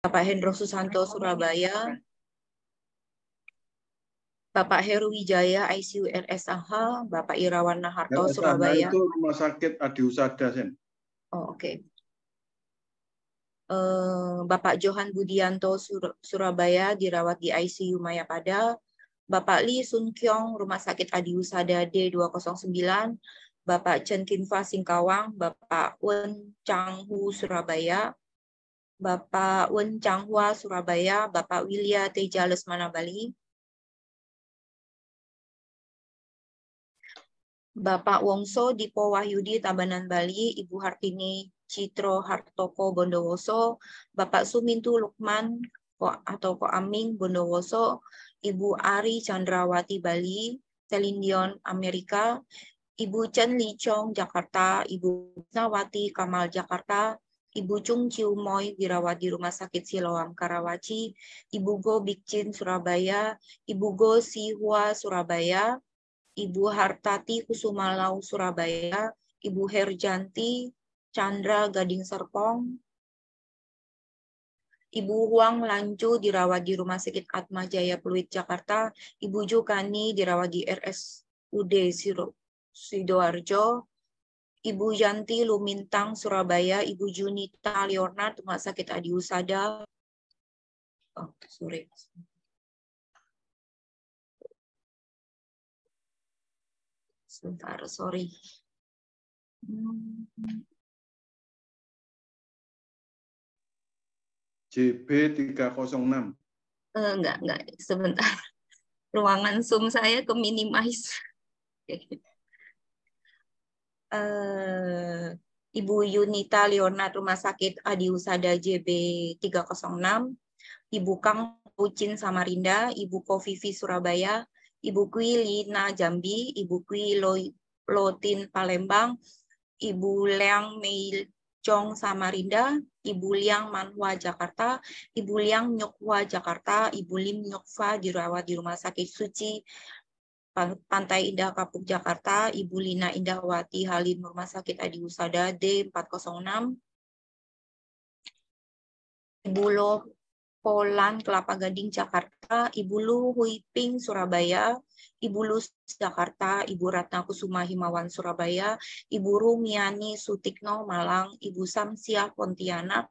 Bapak Hendro Susanto Surabaya, Bapak Heru Wijaya ICU RSAH, Bapak Irawan Naharto Surabaya. Itu rumah sakit Adiusada, Sen. Oh, oke. Bapak Johan Budianto Surabaya dirawat di ICU Mayapada. Bapak Lee Sun Kyong Rumah Sakit Adiusada D209. Bapak Chen Kinfa Singkawang, Bapak Wen Changhu Surabaya, Bapak Wen Changhua Surabaya, Bapak Wilya Teja Lesmana Bali, Bapak Wongso Dipo Wahyudi Tabanan Bali, Ibu Hartini Citro Hartoko Bondowoso, Bapak Sumintu Lukman atau Ko Aming Bondowoso, Ibu Ari Chandrawati Bali, Celine Amerika, Ibu Chen Li Chong Jakarta, Ibu Nawati Kamal Jakarta, Ibu Chung Chiu Moy dirawat di Rumah Sakit Siloam Karawaci, Ibu Go Bikcin Surabaya, Ibu Go Sihua Surabaya, Ibu Hartati Kusumalau Surabaya, Ibu Herjanti Chandra Gading Serpong, Ibu Huang Lancu dirawat di Rumah Sakit Atma Jaya Pluit Jakarta, Ibu Jukani dirawat di RSUD Sidoarjo, Ibu Yanti Lumintang Surabaya, Ibu Junita Leonard Rumah Sakit Adiusada. Oh, sorry. Sebentar, sorry. JB 306. Enggak, sebentar. Ruangan Zoom saya ke minimize. Ibu Yunita Leonard Rumah Sakit Adiusada JB 306, Ibu Kang Ucin Samarinda, Ibu Kofifi Surabaya, Ibu Kwi Lina Jambi, Ibu Kwi Lotin Palembang, Ibu Liang Mei Chong Samarinda, Ibu Liang Manhua Jakarta, Ibu Liang Nyokwa Jakarta, Ibu Lim Nyokfa dirawat di Rumah Sakit Suci Pantai Indah Kapuk Jakarta, Ibu Lina Indahwati Halim Rumah Sakit Adiusada D406, Ibu Lo Polan Kelapa Gading Jakarta, Ibu Lu Huiping Surabaya, Ibu Lus Jakarta, Ibu Ratna Kusuma Himawan Surabaya, Ibu Rumiani Sutikno Malang, Ibu Samsiah Pontianak,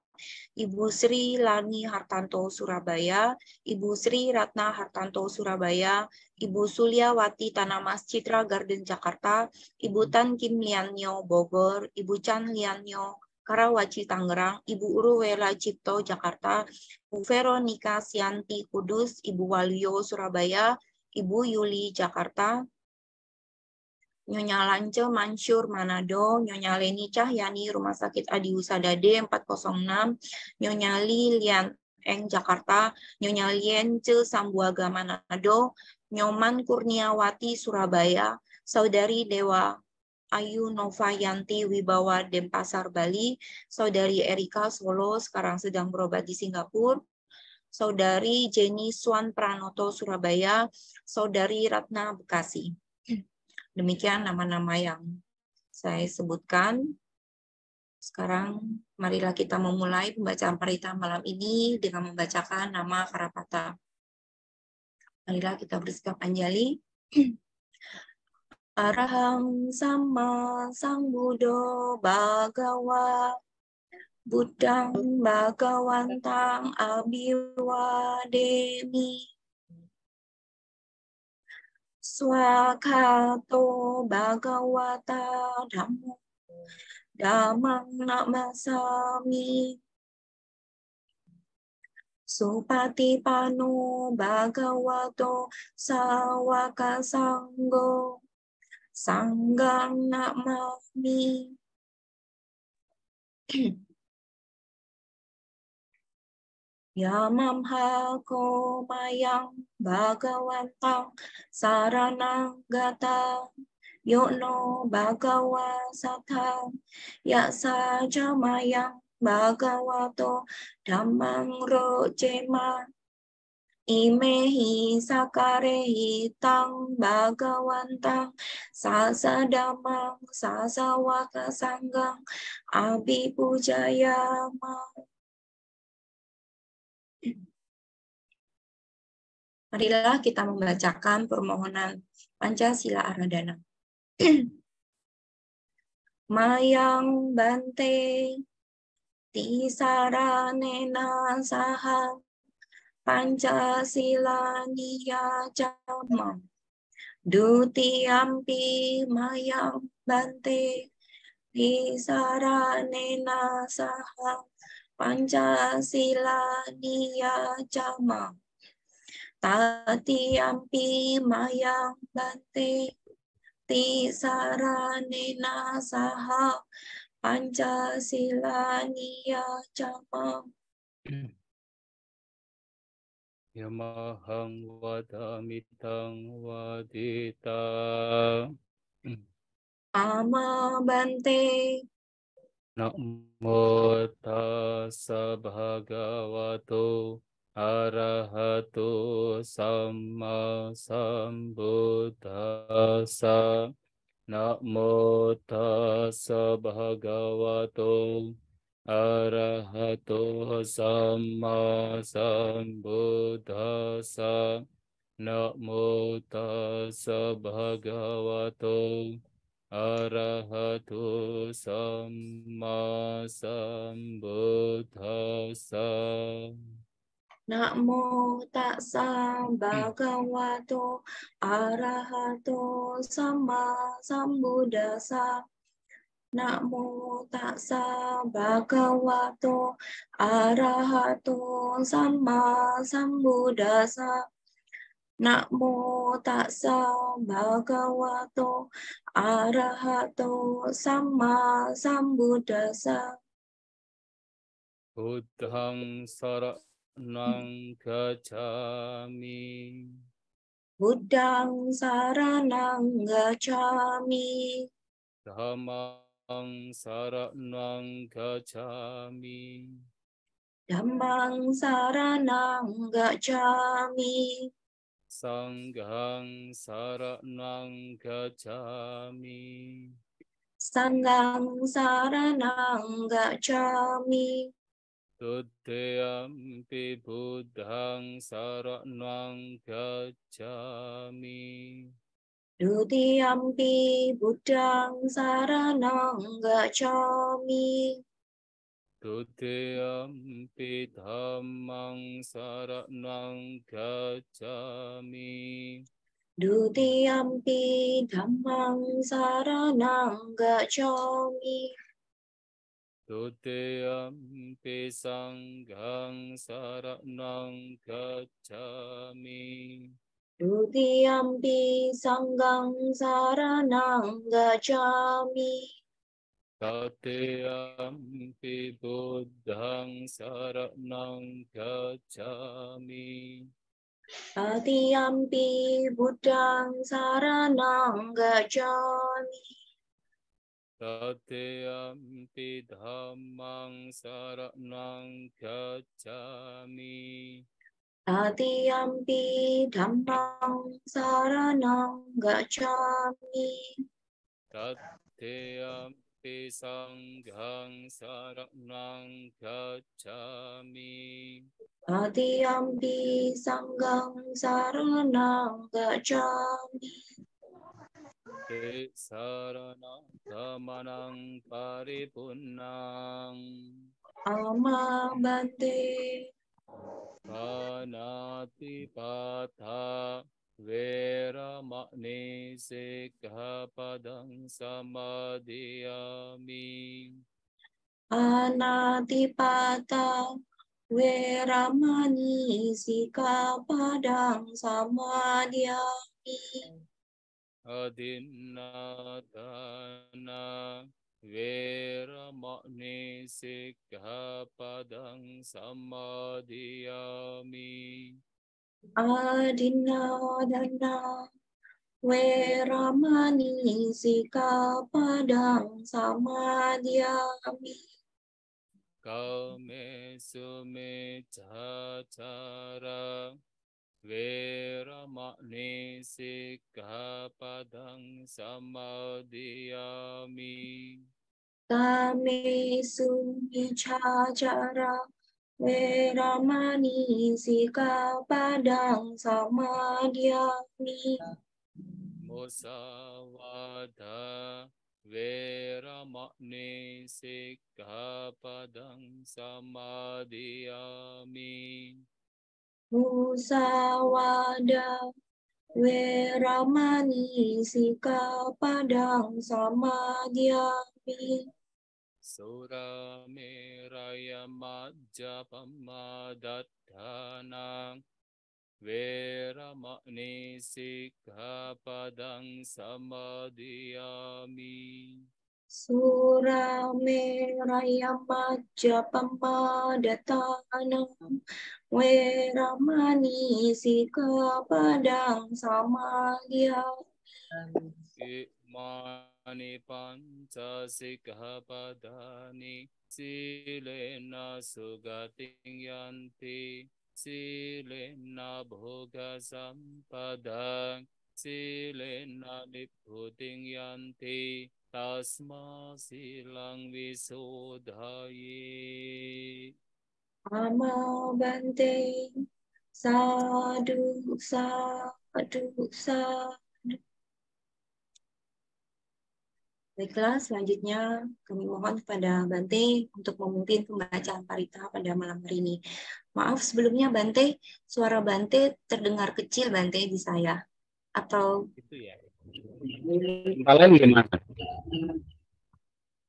Ibu Sri Lani Hartanto Surabaya, Ibu Sri Ratna Hartanto Surabaya, Ibu Suliawati Tanamas Citra Garden Jakarta, Ibu Tan Kim Lianyo Bogor, Ibu Chan Lianyo Karawaci Tangerang, Ibu Uruwela Cipto Jakarta, Ibu Veronica Sianti Kudus, Ibu Waluyo Surabaya, Ibu Yuli Jakarta, Nyonya Lance Mansur Manado, Nyonya Leni Cahyani Rumah Sakit Adiusada D406, Nyonya Lilian Eng Jakarta, Nyonya Lience Sambuaga Manado, Nyoman Kurniawati Surabaya, Saudari Dewa Ayu Novayanti Wibawa Denpasar Bali, Saudari Erika Solo sekarang sedang berobat di Singapura, Saudari Jenny Swan Pranoto Surabaya, Saudari Ratna Bekasi. Demikian nama-nama yang saya sebutkan. Sekarang marilah kita memulai pembacaan parita malam ini dengan membacakan nama Karapata. Marilah kita bersikap anjali. Arahang sama sang Buddha Bhagawa Buddhang Bhagawantang Abhiwademi Swakato Bhagawata Dhammo Dhammang Namasami Supatipano Bhagavato Sawaka Sanggo Sanggang Namami. Yamamha ko mayang Bhagawantang Saranang Gatang Yono Bhagawa Sathang Yasa Jamayang Bhagavato Dhammang Rojema Imehi Sakarehi Tang Bhagawantang Sasadamang Sasawaka Sanggang Abhipujayama. Marilah kita membacakan permohonan Pancasila Aradana. Mayang Bante Tisaranena Saha Pancasila Niyacama Dutiyampi Mayang Bante Tisaranena Saha Pancasila Niyacama Tatiyampi Mayang Bante Tisaranena Saha Pancasila Niyacama Yamahang wadamitang wadita. Ama Bante. Namo tassa bhagavato arahato samma sambuddhassa. Namo tassa bhagavato arahato samma sambuddhassa. Namo tassa bhagavato arahato samma sambuddhassa. Namo tassa bhagavato arahato sama sambuddhassa. Namo tassa bhagavato arahato sama sambuddhassa. Namo tassa bhagavato arahato sama sambuddhassa. Buddhang saranang gacchami. Buddhang saranang gacchami. Dhammang saranang gacchami. Dhammang saranang gacchami. Sanghang saranang gacchami. Sanghang saranang gacchami. Tutiyampi buddhang saranang gacchami. Dutiyampi buddhang saranang gacchami. Tutiyampi dhammang saranang gacchami. Dutiyampi dhammang saranang gacchami. Tutiyampi sanghang saranang gacchami. Dutiyampi sanghang saranang gacchami. Tatiyampi buddhang saranang gacchami. Tatiyampi buddhang saranang gacchami. Tatiyampi dhammang saranang gacchami. Tatiyampi dhammang saranang gacchami. Tatiyampi sanghang saranang gacchami. Tatiyampi sanghang saranang gacchami. Te sarana gamanang paripunnang. Ama Bante. Panati pata veramani sikkhapadang samadhiyami. Anatipata Veramani Sikkhapadang Samadhiyami. Adinatana veramani sikkhapadang samadhiyami. Adinadana Veramani Sikkhapadang Samadhiyami. Kame sumecchachara veramani sikkhapadang samadhiyami. Kamesu Michachara Weramani, Sikapadang, Samadhyami. Musawada Veramani Sikkhapadang Samadhiyami. Musawada, Weramani, Sikapadang, Samadhyami. Suramiraya Majjapamadatthana Veramani Sikkhapadang Samadhiyami. Surameraya Majjapamadatthana Weramani, Sikapadang, Samadhyami. Imani panca sikkhapadani silena sugating yanti silena bhoga sampada silena nibbutting yanti tasma silang visodhaye. Ama Bante, Sadu, Sadu, Sadu. Baiklah, selanjutnya kami mohon kepada Bante untuk memimpin pembacaan parita pada malam hari ini. Maaf sebelumnya Bante, suara Bante terdengar kecil Bante di saya. Atau Itu ya. Tempat lain gimana?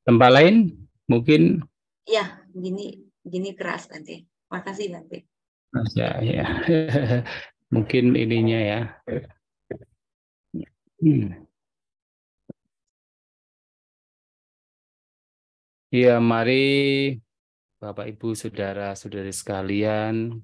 Tempat lain mungkin ya, gini keras Bante. Makasih Bante. ya, ya. Mungkin ininya ya. Ya, mari Bapak Ibu saudara-saudari sekalian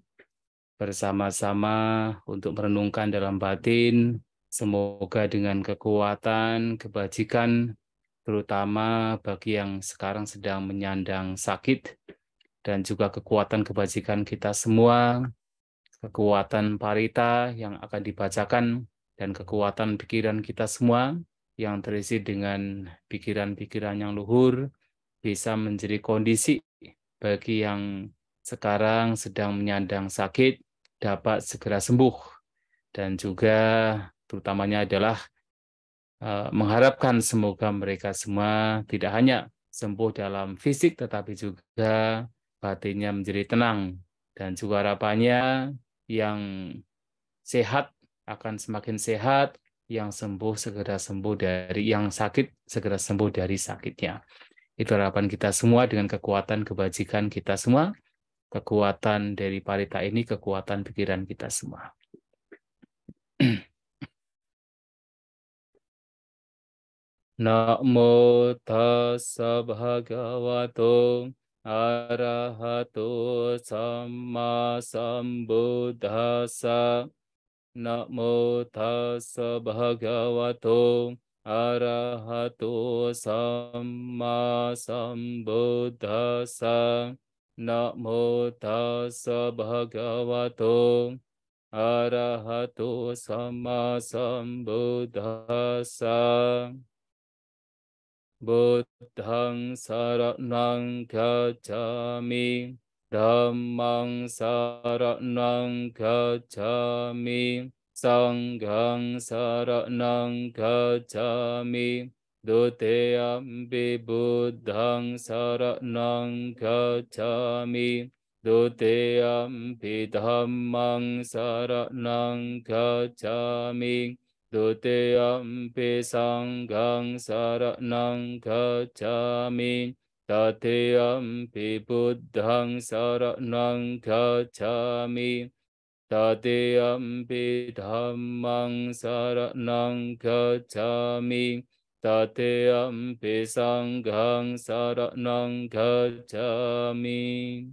bersama-sama untuk merenungkan dalam batin, semoga dengan kekuatan, kebajikan, terutama bagi yang sekarang sedang menyandang sakit, dan juga kekuatan kebajikan kita semua, kekuatan parita yang akan dibacakan, dan kekuatan pikiran kita semua yang terisi dengan pikiran-pikiran yang luhur, bisa menjadi kondisi bagi yang sekarang sedang menyandang sakit dapat segera sembuh, dan juga terutamanya adalah mengharapkan semoga mereka semua tidak hanya sembuh dalam fisik tetapi juga batinnya menjadi tenang, dan juga harapannya yang sehat akan semakin sehat, yang sembuh segera sembuh dari yang sakit segera sembuh dari sakitnya. Itu harapan kita semua dengan kekuatan kebajikan kita semua, kekuatan dari parita ini, kekuatan pikiran kita semua. Namo tassa bhagavato arahato samma sambuddhassa. Namo tassa bhagavato arahato samma sambuddhassa. Namo tassa bhagavato arahato samma sambuddhassa. Buddhang saranang gacchami, Dhammang saranang gacchami, Sanghang saranang gacchami, Dutiyampi Buddhang saranang gacchami, Dutiyampi Dhammang saranang gacchami, Dutiyampi sanghang saranang gacchami, Tatiyampi buddhang saranang gacchami, Tatiyampi dhammang saranang gacchami, Tatiyampi sanghang saranang gacchami.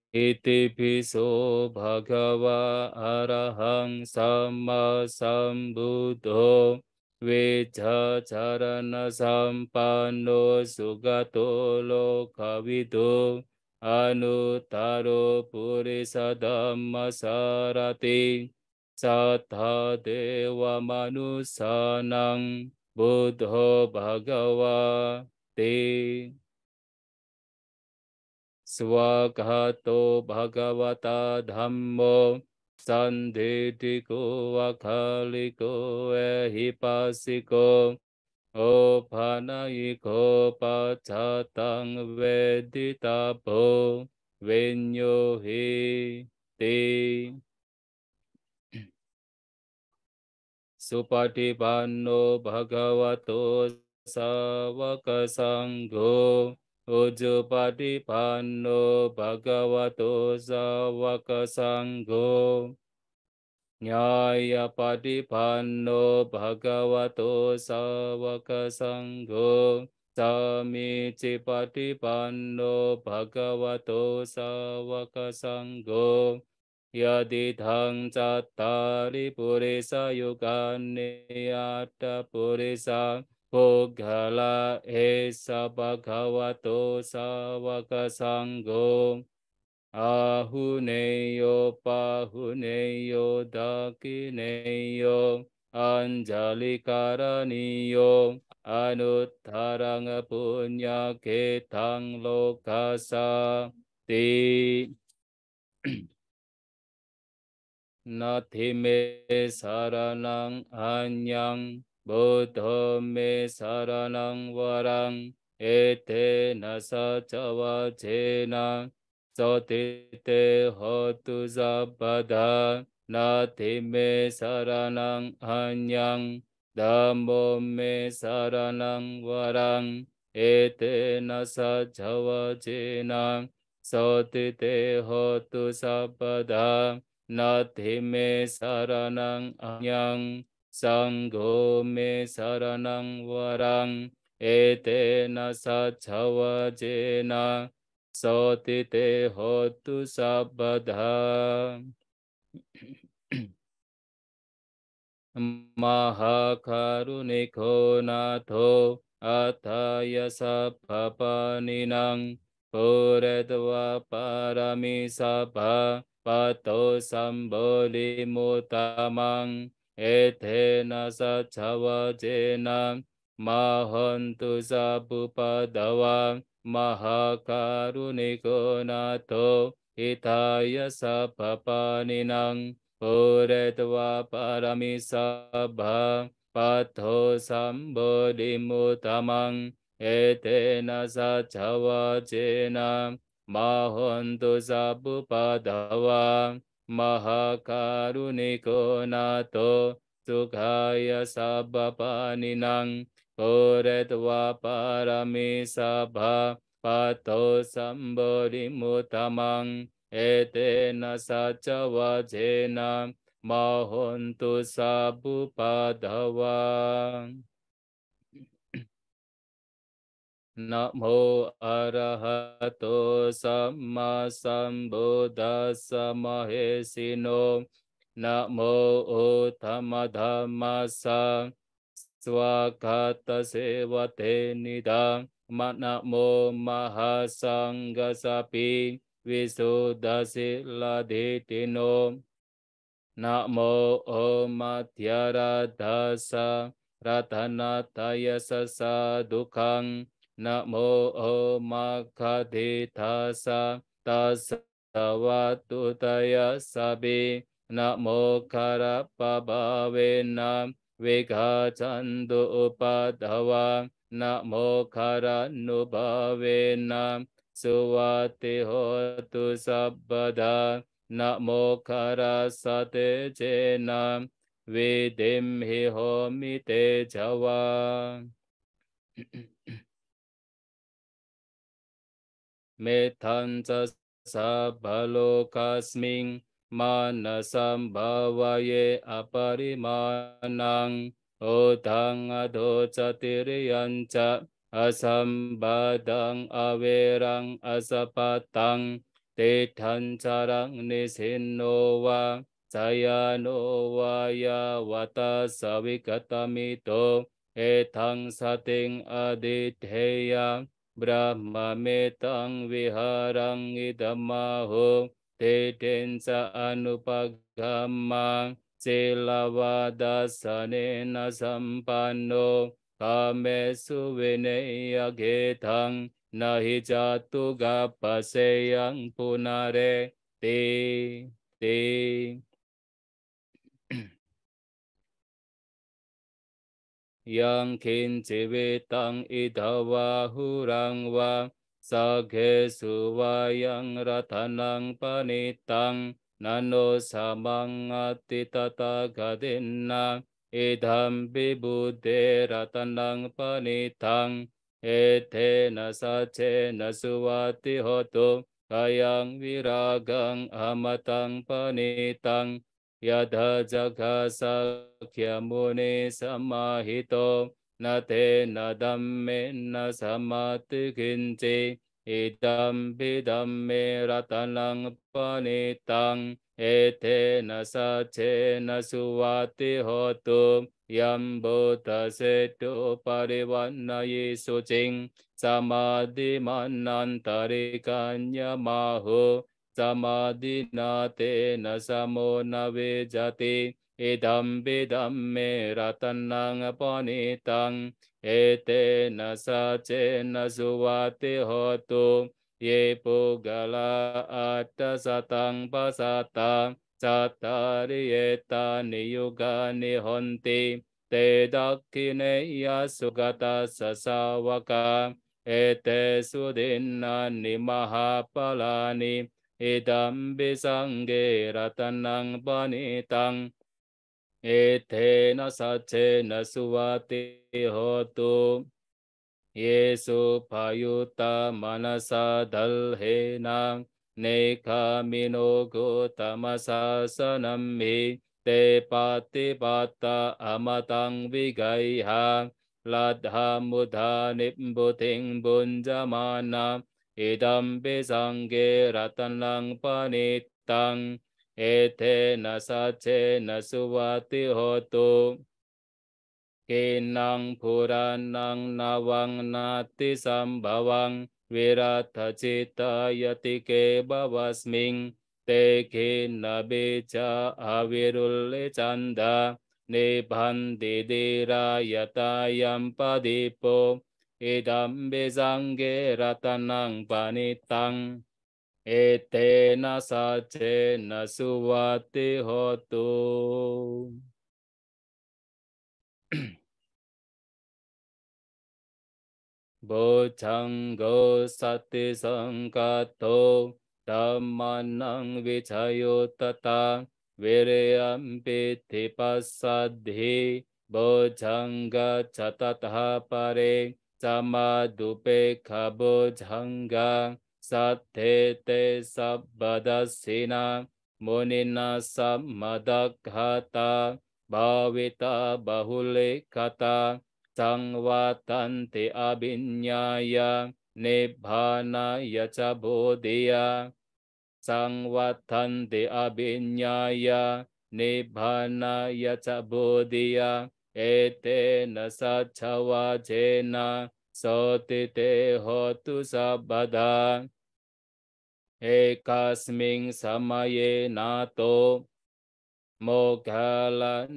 Iti piso bhagava arahang samma sambuddho vicacharana sampanno sugato lokavido anuttaro purisa dhamma sarati sattha deva manusanang buddho bhagava te. Swagato Bhagavata Dhammo Sandhitiko Akaliko Ehipasiko Opanayiko Pachatang Veditapo Vinyohi Ti Supatipanno Bhagavato Savaka Sangho Ujupatipanno Bhagavato Savaka Sangho Nyaya Patipanno Bhagavato Savaka Sangho Samici Patipanno Bhagavato Savaka Sangho Yadithang Cattari Purisa Yugane Yata Purisa Pogala Esa Bhagavato Savaka Sangho Ahuneyo Pahuneyo Dakineyo Anjali Karaniyo Anuttarang Punya Ketang Lokasa Ti Natime Saranang Anyang Buddha me Saranang Varang Ete Nasa Jawa Jena Sotite hotu sabada Nati me saranang anyang Dhammo me saranang varang Ete nasa jawa jena Sotite hotu sabada Nati me saranang anyang Sangho me saranang varang Ete nasa jawa jena Sotite hotu sabada Mahakaruniko natho Atayasa papaninang Puredwa parami sabha Pato samboli mutamang Etena sachawa jena Mahontu sabupadawa Mahakaruniko natho Itayasa papaninang Puredwa paramisabha Patho sambodhimutamang Etena sachawa jena Mahontu sabupadawa Mahakaruniko natho Sukhaya sabapaninang Puredwa paramisabha Pato sambodhimutamang Etena sachawa jena Mahontu sabupadawa Namo arahato samma sambuddhassa mahesino Namo uttama dhammassa swakata sevate nida Namo mahasanghasapi Visuddhasiladitino Namo Om Madhyaradhasa Ratanataya Sasadukang Namo Om Makadithasa Tasawatutaya Sabi Namo Karapabhavena Vigachandu Upadawa Namo Karanubhavena Suvati Hotu Sabbada Namo karasate jena vidimhi homite jawa Metanca sabalokasming manasam bhavaye aparimanang Odang adhocatiriyanca asambadang averang asapatang Tethang carang nisinnowa sayano ya wata savigatamito Ethang sating adidheya Brahma metang viharang idamaho Tetensa anupagama Silavadasanena sampanno Kamesu vinaya getang nahi jatu gapaseyang punare te yang kincivitang idawa hurang wa saghesu wayang ratanang panitang nano samangati tatagadinna idam bibuddhe ratanang panitang etena sacena suwati hotu kayang viragang amatang panitang yadha jaga sakya muni samahito nate nadamme na samati kinci idam bidamme ratanang panitang ete na sace na suwati hotu yam buddha setu pariwanna yisu cing samadhi manantarikanya mahu samadhi nate na samo na vejati idam bidamme ratanang panitang ete na sace na suwati hotu ye pugala atta satang pasata cattari eta niyuga nihonti te dakkineya sugata sasawaka ete sudinna nimahapalani idam bisangge ratanang panitang etena sacena suwati hotu Yesu payuta manasa dalhena nekamino gotamasa sanamhi te patipata amatang vigaiha ladha mudha nimbuting bunjamana idam bisangge ratanang panitang etena sacena suwati hotu kinang puranang nawang nati sambawang wirata cita yatike bawasming te kinabija avirulle canda nibhandi dira yatayam padipo idam bisangge ratanang panitang etena sacena suwati hotu. Bojanggo sati sangkato dhammanang vicayo tata virayam piti pasadhi bojangga catatha pare camadupe kabojangga satte te sabbadasina munina sammadakkhata bhavita bahule kata Sangwatanti abinyaya nibbana yaca bodhiya Sangwatanti abinyaya nibbana yaca bodhiya etena sacawajena sotite hotu sabbada ekasming samaye nato Moggala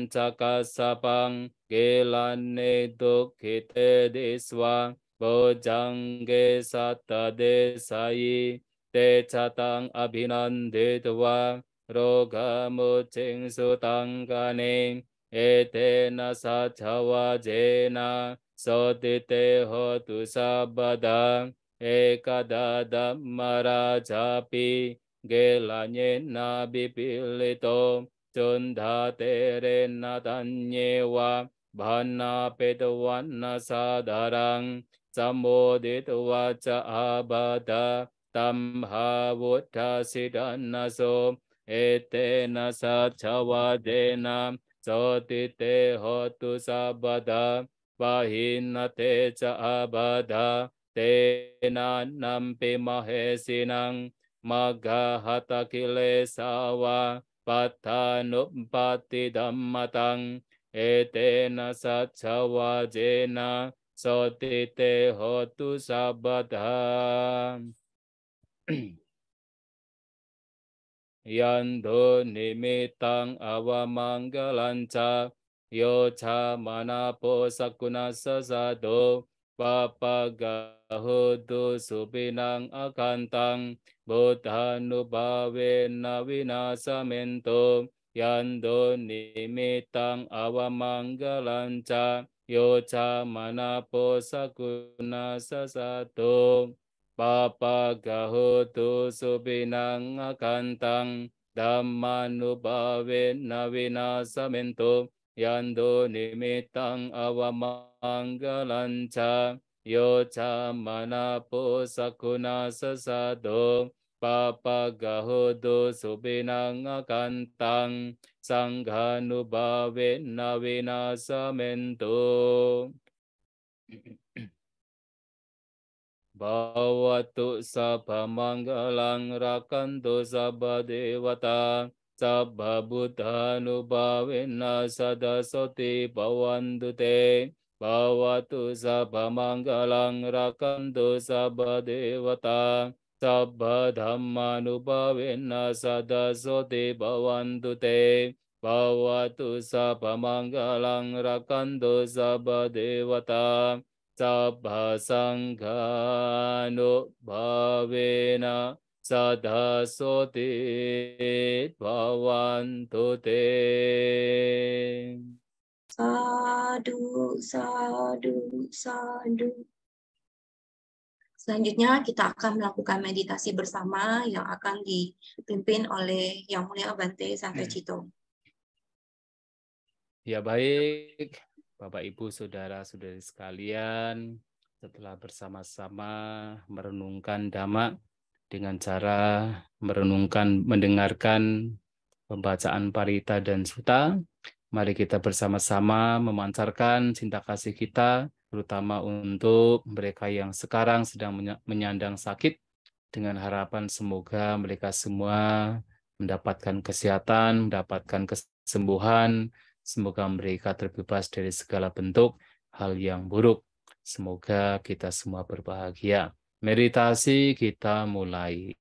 cakasapang gelane dukkite diswa bojangge satta desayi te catang abhinanditwa roga mucing sutang kane etena sacawajena sotite hotu sabbada ekada dhammarajapi gelanye nabipilito Cunda terena tanyewa bhana petwana sadarang samoditwa ca abada tamha vuddha sidanaso etena sacawajena sotite hotu sabada pahinate ca abada tena nampi mahesinang magahata kilesawa Pattanuppati dhammatang etena sacawajena sotite hotu sabbada yando nimitang awamanggalanca yoca manapo sakuna sasado Papagahotu supinang akantang Buddhanubhavena vinasamento Yando nimitang awamanggalanca Yoca manapo sakuna sasato Papagahotu supinang akantang Dhammanubhavena vinasamento Yando nimitang awamanggalanca Yoca manapo sakuna sasado Papagahodo subinang akantang Sanghanubhavena vinasamento Bhavatu sabha manggalang rakantu sabha devata Sabha buddhanubhavena sadasoti bhavantu te Bhavatu sabha manggalang rakantu sabha devata Sabha dhammanubhavena sadasoti bhavantu te Bhavatu sabha manggalang rakantu sabha devata Sabha sanghano bhavena sadasoti bhavantu te. Sadu, sadu, sadu. Selanjutnya kita akan melakukan meditasi bersama yang akan dipimpin oleh Yang Mulia Bante Santo Cito. Ya baik, Bapak Ibu Saudara-saudari sekalian, setelah bersama-sama merenungkan Dhamma dengan cara mendengarkan pembacaan Parita dan Sutta, mari kita bersama-sama memancarkan cinta kasih kita, terutama untuk mereka yang sekarang sedang menyandang sakit, dengan harapan semoga mereka semua mendapatkan kesehatan, mendapatkan kesembuhan, semoga mereka terbebas dari segala bentuk hal yang buruk. Semoga kita semua berbahagia. Meditasi kita mulai.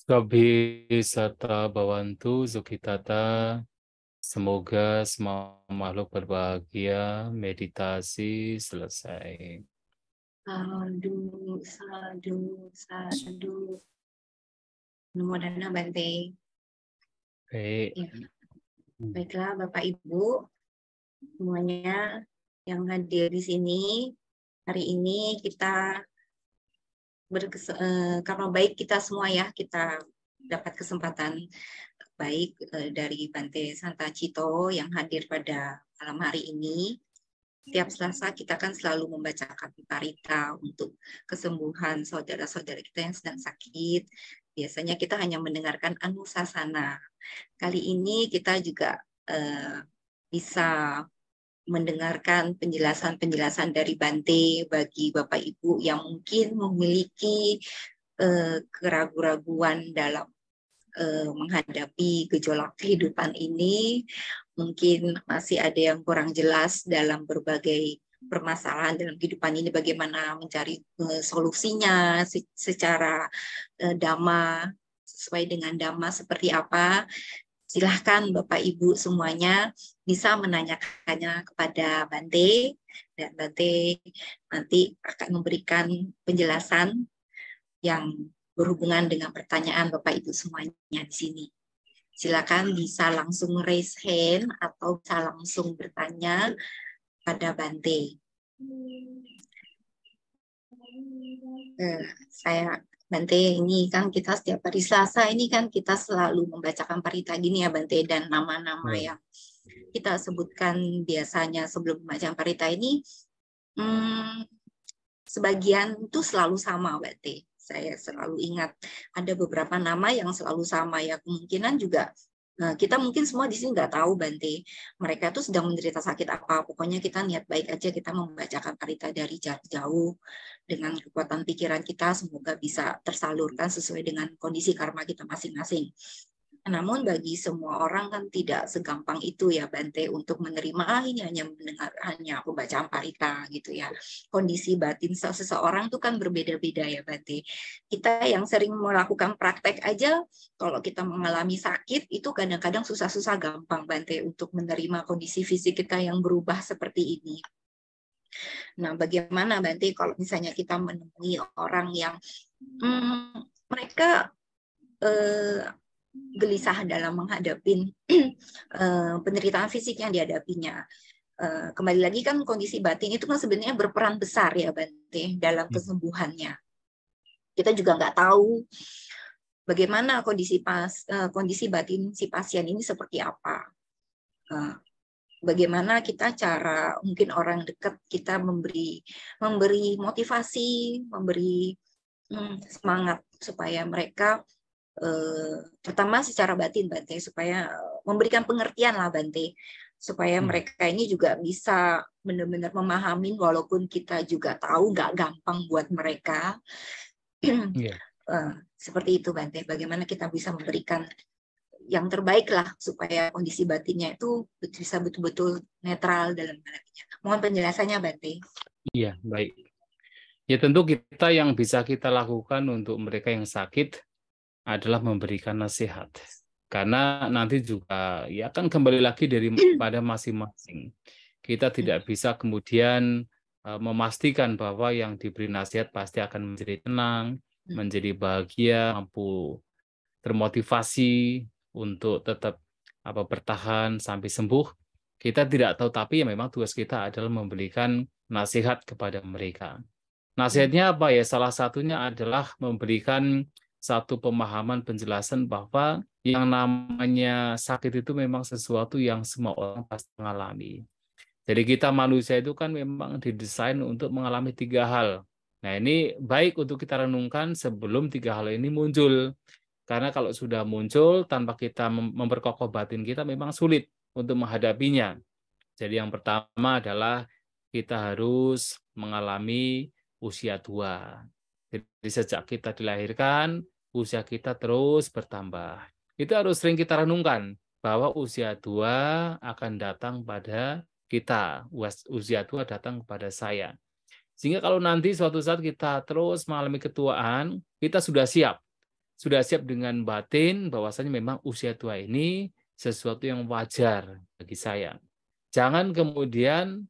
Gabi Sata Bawantu Zukitata. Semoga semua makhluk berbahagia. Meditasi selesai. Sadu, sadu, sadu. Namo Dana Bante. Baik. Ya. Baiklah Bapak Ibu semuanya yang hadir di sini hari ini, kita karena baik kita semua ya, kita dapat kesempatan baik dari Bante Santa Cito yang hadir pada malam hari ini. Setiap Selasa kita kan selalu membacakan parita untuk kesembuhan saudara-saudara kita yang sedang sakit. Biasanya kita hanya mendengarkan anusasana. Kali ini kita juga bisa mendengarkan penjelasan-penjelasan dari Bante bagi Bapak Ibu yang mungkin memiliki keraguan-raguan dalam menghadapi gejolak kehidupan ini. Mungkin masih ada yang kurang jelas dalam berbagai permasalahan dalam kehidupan ini, bagaimana mencari solusinya secara dhamma, sesuai dengan dhamma seperti apa. Silahkan Bapak Ibu semuanya bisa menanyakannya kepada Bante, dan Bante nanti akan memberikan penjelasan yang berhubungan dengan pertanyaan Bapak Ibu semuanya di sini. Silakan bisa langsung raise hand atau bisa langsung bertanya pada Bante. Bante, ini kan kita setiap hari Selasa ini kan kita selalu membacakan parita gini ya Bante, dan nama-nama yang kita sebutkan biasanya sebelum membaca parita ini sebagian itu selalu sama Bante. Saya selalu ingat ada beberapa nama yang selalu sama ya, kemungkinan juga kita mungkin semua di sini nggak tahu Bante mereka itu sedang menderita sakit apa. Pokoknya kita niat baik aja, kita membacakan parita dari jarak jauh dengan kekuatan pikiran kita, semoga bisa tersalurkan sesuai dengan kondisi karma kita masing-masing. Namun bagi semua orang kan tidak segampang itu ya Bante untuk menerima ini hanya mendengar hanya pembacaan parita gitu ya. Kondisi batin seseorang itu kan berbeda-beda ya Bante. Kita yang sering melakukan praktek aja, kalau kita mengalami sakit itu kadang-kadang susah-susah gampang Bante untuk menerima kondisi fisik kita yang berubah seperti ini. Nah, bagaimana Bante kalau misalnya kita menemui orang yang mereka gelisah dalam menghadapi penderitaan fisik yang dihadapinya. Kembali lagi kan kondisi batin itu kan sebenarnya berperan besar ya Bante dalam kesembuhannya. Kita juga nggak tahu bagaimana kondisi batin si pasien ini seperti apa. Bagaimana kita cara mungkin orang dekat kita memberi motivasi, memberi semangat supaya mereka pertama secara batin Bante, supaya memberikan pengertian lah Bante, supaya mereka ini juga bisa benar-benar memahami walaupun kita juga tahu nggak gampang buat mereka. Seperti itu Bante, bagaimana kita bisa memberikan yang terbaik lah supaya kondisi batinnya itu bisa betul-betul netral dalam menghadapinya. Mohon penjelasannya Bante. Iya, baik. Ya tentu kita yang bisa kita lakukan untuk mereka yang sakit adalah memberikan nasihat. Karena nanti juga ya kan kembali lagi daripada masing-masing. Kita tidak bisa kemudian memastikan bahwa yang diberi nasihat pasti akan menjadi tenang, menjadi bahagia, mampu termotivasi untuk tetap bertahan sampai sembuh. Kita tidak tahu, tapi ya memang tugas kita adalah memberikan nasihat kepada mereka. Nasihatnya apa ya? Salah satunya adalah memberikan satu pemahaman penjelasan bahwa yang namanya sakit itu memang sesuatu yang semua orang pasti mengalami. Jadi kita manusia itu kan memang didesain untuk mengalami 3 hal. Nah ini baik untuk kita renungkan sebelum 3 hal ini muncul. Karena kalau sudah muncul tanpa kita memperkokoh batin kita memang sulit untuk menghadapinya. Jadi yang pertama adalah kita harus mengalami usia tua. Jadi sejak kita dilahirkan, usia kita terus bertambah. Itu harus sering kita renungkan, bahwa usia tua akan datang pada kita. Usia tua datang kepada saya. Sehingga kalau nanti suatu saat kita terus mengalami ketuaan, kita sudah siap. sudah siap dengan batin bahwasanya memang usia tua ini sesuatu yang wajar bagi saya. Jangan kemudian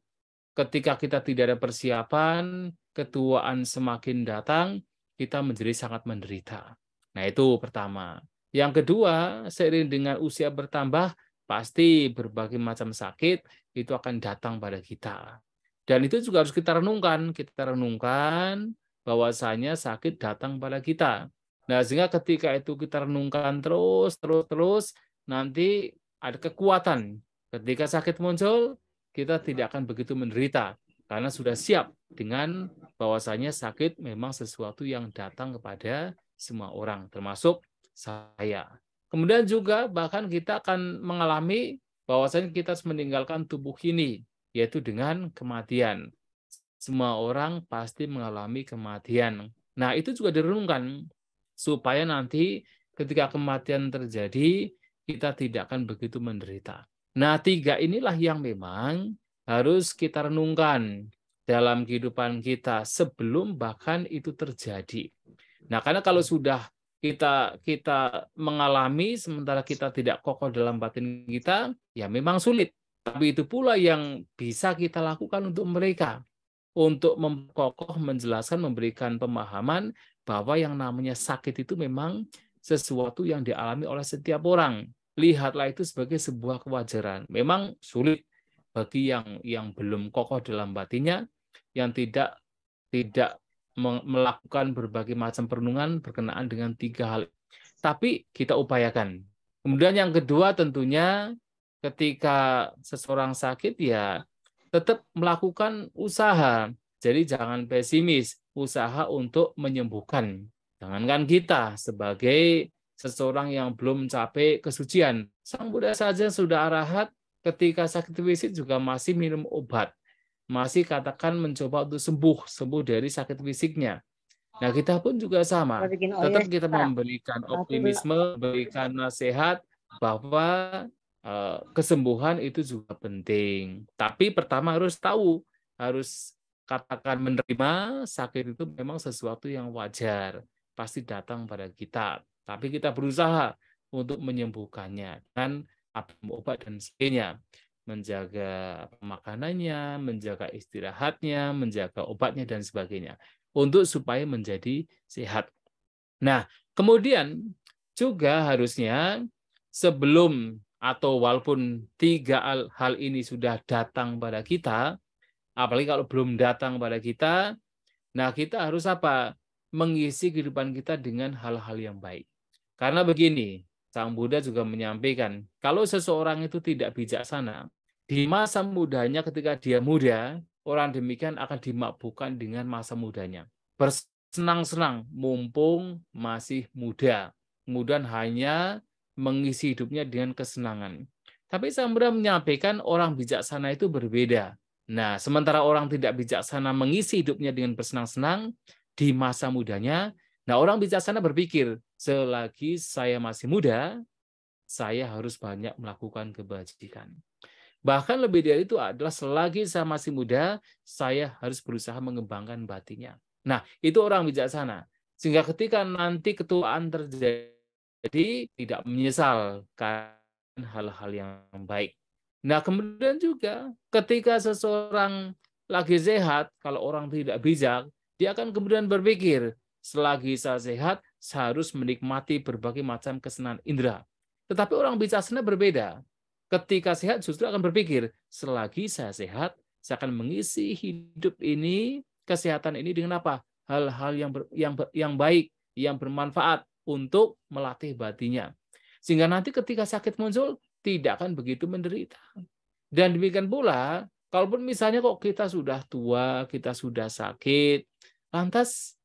ketika kita tidak ada persiapan, ketuaan semakin datang, kita menjadi sangat menderita. Nah, itu pertama. Yang kedua, seiring dengan usia bertambah, pasti berbagai macam sakit itu akan datang pada kita. Dan itu juga harus kita renungkan. Kita renungkan bahwasanya sakit datang pada kita. Nah, sehingga ketika itu kita renungkan terus, nanti ada kekuatan. Ketika sakit muncul, kita tidak akan begitu menderita. Karena sudah siap dengan bahwasanya sakit memang sesuatu yang datang kepada semua orang, termasuk saya. Kemudian juga bahkan kita akan mengalami bahwasanya kita harus meninggalkan tubuh ini, yaitu dengan kematian. Semua orang pasti mengalami kematian. Nah, itu juga direnungkan supaya nanti ketika kematian terjadi, kita tidak akan begitu menderita. Nah, 3 inilah yang memang harus kita renungkan dalam kehidupan kita sebelum bahkan itu terjadi. Nah, karena kalau sudah kita mengalami sementara kita tidak kokoh dalam batin kita, ya memang sulit. Tapi itu pula yang bisa kita lakukan untuk mereka. Untuk memkokoh, menjelaskan, memberikan pemahaman bahwa yang namanya sakit itu memang sesuatu yang dialami oleh setiap orang. Lihatlah itu sebagai sebuah kewajaran. Memang sulit bagi yang belum kokoh dalam batinnya, yang tidak melakukan berbagai macam perenungan berkenaan dengan 3 hal. Tapi kita upayakan. Kemudian yang kedua tentunya ketika seseorang sakit ya tetap melakukan usaha. Jadi jangan pesimis, usaha untuk menyembuhkan. Jangankan kita sebagai seseorang yang belum mencapai kesucian. Sang Buddha saja sudah arahat, ketika sakit fisik juga masih minum obat. Masih katakan mencoba untuk sembuh dari sakit fisiknya. Nah, kita pun juga sama. Tetap kita memberikan optimisme, memberikan nasihat bahwa kesembuhan itu juga penting. Tapi pertama harus tahu, harus katakan menerima sakit itu memang sesuatu yang wajar. Pasti datang pada kita. Tapi kita berusaha untuk menyembuhkannya dengan obat dan sebagainya. Menjaga makanannya, menjaga istirahatnya, menjaga obatnya dan sebagainya. Untuk supaya menjadi sehat. Nah, kemudian juga harusnya sebelum atau walaupun 3 hal ini sudah datang pada kita, apalagi kalau belum datang pada kita, nah kita harus apa? Mengisi kehidupan kita dengan hal-hal yang baik. Karena begini, Sang Buddha juga menyampaikan, kalau seseorang itu tidak bijaksana, di masa mudanya ketika dia muda, orang demikian akan dimabukkan dengan masa mudanya. Bersenang-senang, mumpung masih muda. Kemudian hanya mengisi hidupnya dengan kesenangan. Tapi Sang Buddha menyampaikan orang bijaksana itu berbeda. Nah, sementara orang tidak bijaksana mengisi hidupnya dengan bersenang-senang di masa mudanya, nah orang bijaksana berpikir, selagi saya masih muda, saya harus banyak melakukan kebajikan. Bahkan lebih dari itu adalah selagi saya masih muda, saya harus berusaha mengembangkan batinnya. Nah, itu orang bijaksana. Sehingga ketika nanti ketuaan terjadi, tidak menyesalkan hal-hal yang baik. Nah, kemudian juga ketika seseorang lagi sehat, kalau orang tidak bijak, dia akan kemudian berpikir, selagi saya sehat, saya harus menikmati berbagai macam kesenangan indera. Tetapi orang bijaksana berbeda. Ketika sehat justru akan berpikir, selagi saya sehat, saya akan mengisi hidup ini, kesehatan ini dengan apa? Hal-hal yang baik, yang bermanfaat untuk melatih batinnya. Sehingga nanti ketika sakit muncul, tidak akan begitu menderita. Dan demikian pula, kalaupun misalnya kok kita sudah tua, kita sudah sakit, lantas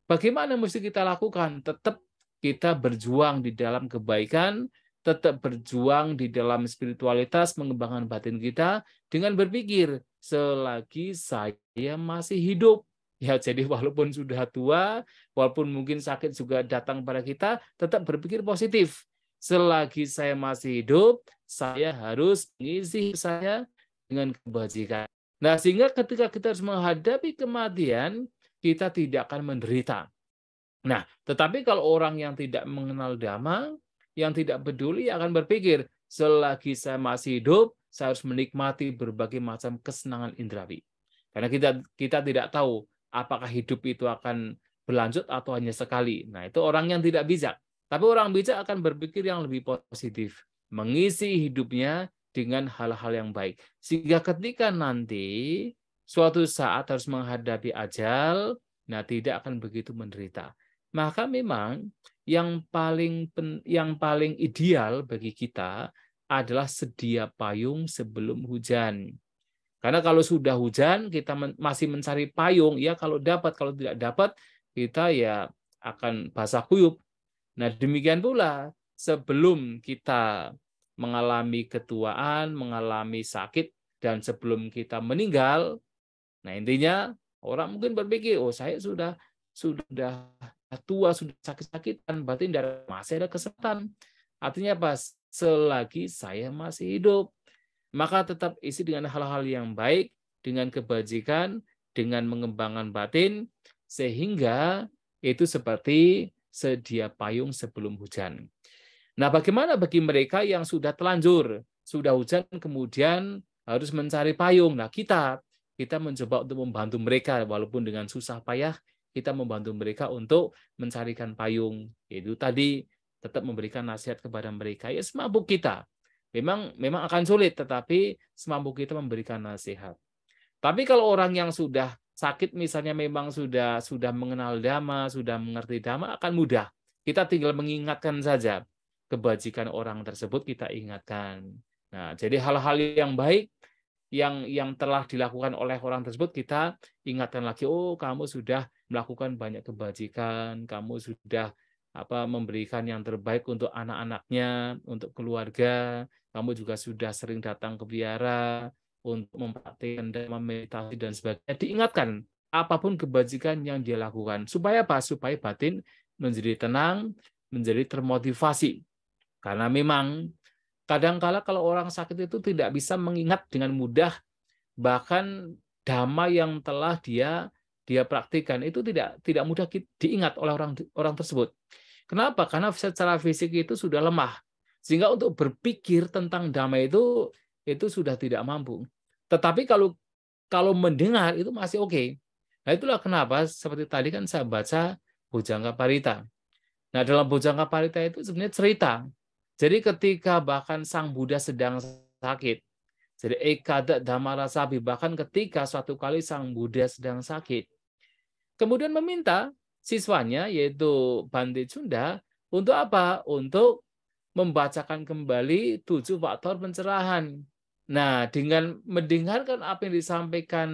bagaimana mesti kita lakukan? Tetap kita berjuang di dalam kebaikan, tetap berjuang di dalam spiritualitas, mengembangkan batin kita dengan berpikir, selagi saya masih hidup. Ya, jadi walaupun sudah tua, walaupun mungkin sakit juga datang pada kita, tetap berpikir positif. Selagi saya masih hidup, saya harus mengisi saya dengan kebajikan. Nah, sehingga ketika kita harus menghadapi kematian, kita tidak akan menderita. Nah, tetapi kalau orang yang tidak mengenal Dhamma, yang tidak peduli akan berpikir, selagi saya masih hidup, saya harus menikmati berbagai macam kesenangan indrawi. Karena kita tidak tahu apakah hidup itu akan berlanjut atau hanya sekali. Nah, itu orang yang tidak bijak. Tapi orang bijak akan berpikir yang lebih positif, mengisi hidupnya dengan hal-hal yang baik. Sehingga ketika nanti suatu saat harus menghadapi ajal, nah tidak akan begitu menderita. Maka memang yang paling ideal bagi kita adalah sedia payung sebelum hujan. Karena kalau sudah hujan, kita masih mencari payung, ya kalau dapat, kalau tidak dapat, kita ya akan basah kuyup. Nah, demikian pula sebelum kita mengalami ketuaan, mengalami sakit, dan sebelum kita meninggal, nah intinya orang mungkin berpikir, oh saya sudah tua, sudah sakit-sakitan, berarti masih ada kesempatan. Artinya apa? Selagi saya masih hidup, maka tetap isi dengan hal-hal yang baik, dengan kebajikan, dengan mengembangkan batin, sehingga itu seperti sedia payung sebelum hujan. Nah, bagaimana bagi mereka yang sudah telanjur, sudah hujan, kemudian harus mencari payung? Nah, kita mencoba untuk membantu mereka, walaupun dengan susah payah, kita membantu mereka untuk mencarikan payung. Itu tadi tetap memberikan nasihat kepada mereka. Ya, semampu kita. Memang akan sulit, tetapi semampu kita memberikan nasihat. Tapi kalau orang yang sudah sakit, misalnya memang sudah mengenal Dhamma, sudah mengerti Dhamma, akan mudah. Kita tinggal mengingatkan saja. Kebajikan orang tersebut kita ingatkan. Nah, jadi hal-hal yang baik yang telah dilakukan oleh orang tersebut kita ingatkan lagi, oh kamu sudah melakukan banyak kebajikan, kamu sudah memberikan yang terbaik untuk anak-anaknya, untuk keluarga, kamu juga sudah sering datang ke wihara untuk mempraktikkan meditasi dan sebagainya. Diingatkan apapun kebajikan yang dia lakukan. Supaya apa? Supaya batin menjadi tenang, menjadi termotivasi. Karena memang kadang-kala kalau orang sakit itu tidak bisa mengingat dengan mudah, bahkan dhamma yang telah dia praktikkan itu tidak mudah diingat oleh orang tersebut. Kenapa? Karena secara fisik itu sudah lemah. Sehingga untuk berpikir tentang dhamma itu sudah tidak mampu. Tetapi kalau mendengar itu masih oke. Nah, itulah kenapa seperti tadi kan saya baca Bhujangga Parita. Nah, dalam Bhujangga Parita itu sebenarnya cerita. Jadi ketika bahkan Sang Buddha sedang sakit, jadi Ekada Dhammarasabi, bahkan ketika suatu kali Sang Buddha sedang sakit, kemudian meminta siswanya, yaitu Bante Chunda, untuk apa? Untuk membacakan kembali 7 faktor pencerahan. Nah, dengan mendengarkan apa yang disampaikan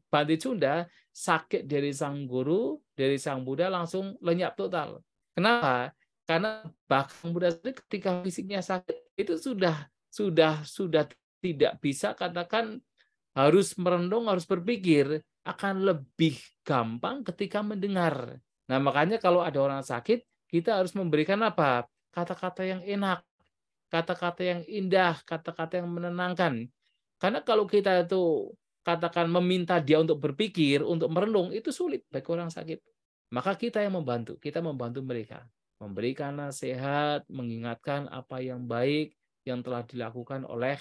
Bante Chunda, sakit dari sang guru, dari Sang Buddha langsung lenyap total. Kenapa? Karena bahkan Buddha ketika fisiknya sakit itu sudah tidak bisa katakan harus merenung, harus berpikir, akan lebih gampang ketika mendengar. Nah, makanya kalau ada orang sakit, kita harus memberikan apa? Kata-kata yang enak, kata-kata yang indah, kata-kata yang menenangkan. Karena kalau kita itu katakan meminta dia untuk berpikir, untuk merenung, itu sulit bagi orang sakit. Maka kita yang membantu, kita membantu mereka. Memberikan nasihat, mengingatkan apa yang baik yang telah dilakukan oleh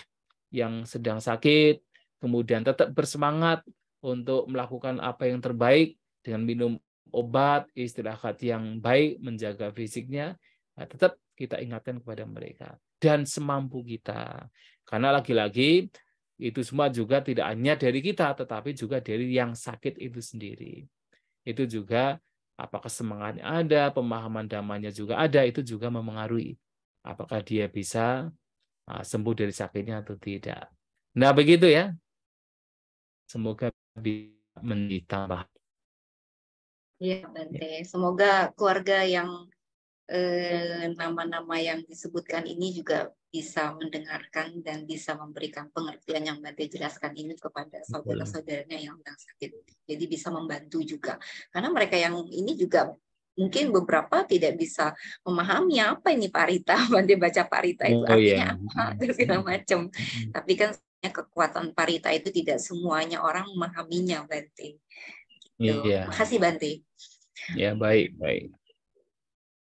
yang sedang sakit, kemudian tetap bersemangat untuk melakukan apa yang terbaik dengan minum obat, istirahat yang baik, menjaga fisiknya, tetap kita ingatkan kepada mereka. Dan semampu kita. Karena lagi-lagi itu semua juga tidak hanya dari kita, tetapi juga dari yang sakit itu sendiri. Itu juga apakah semangatnya ada, pemahaman dhammanya juga ada, itu juga mempengaruhi apakah dia bisa sembuh dari sakitnya atau tidak. Nah, begitu ya. Semoga bisa ditambah. Ya, Bante. Semoga keluarga yang nama-nama yang disebutkan ini juga bisa mendengarkan dan bisa memberikan pengertian yang Bante jelaskan ini kepada saudara-saudaranya yang sedang sakit. Jadi bisa membantu juga. Karena mereka yang ini juga mungkin beberapa tidak bisa memahami apa ini parita, Bante baca parita itu artinya apa, dan segala macam. Tapi kan kekuatan parita itu tidak semuanya orang memahaminya, Bante. Gitu. Iya. Makasih, Bante. Ya, baik.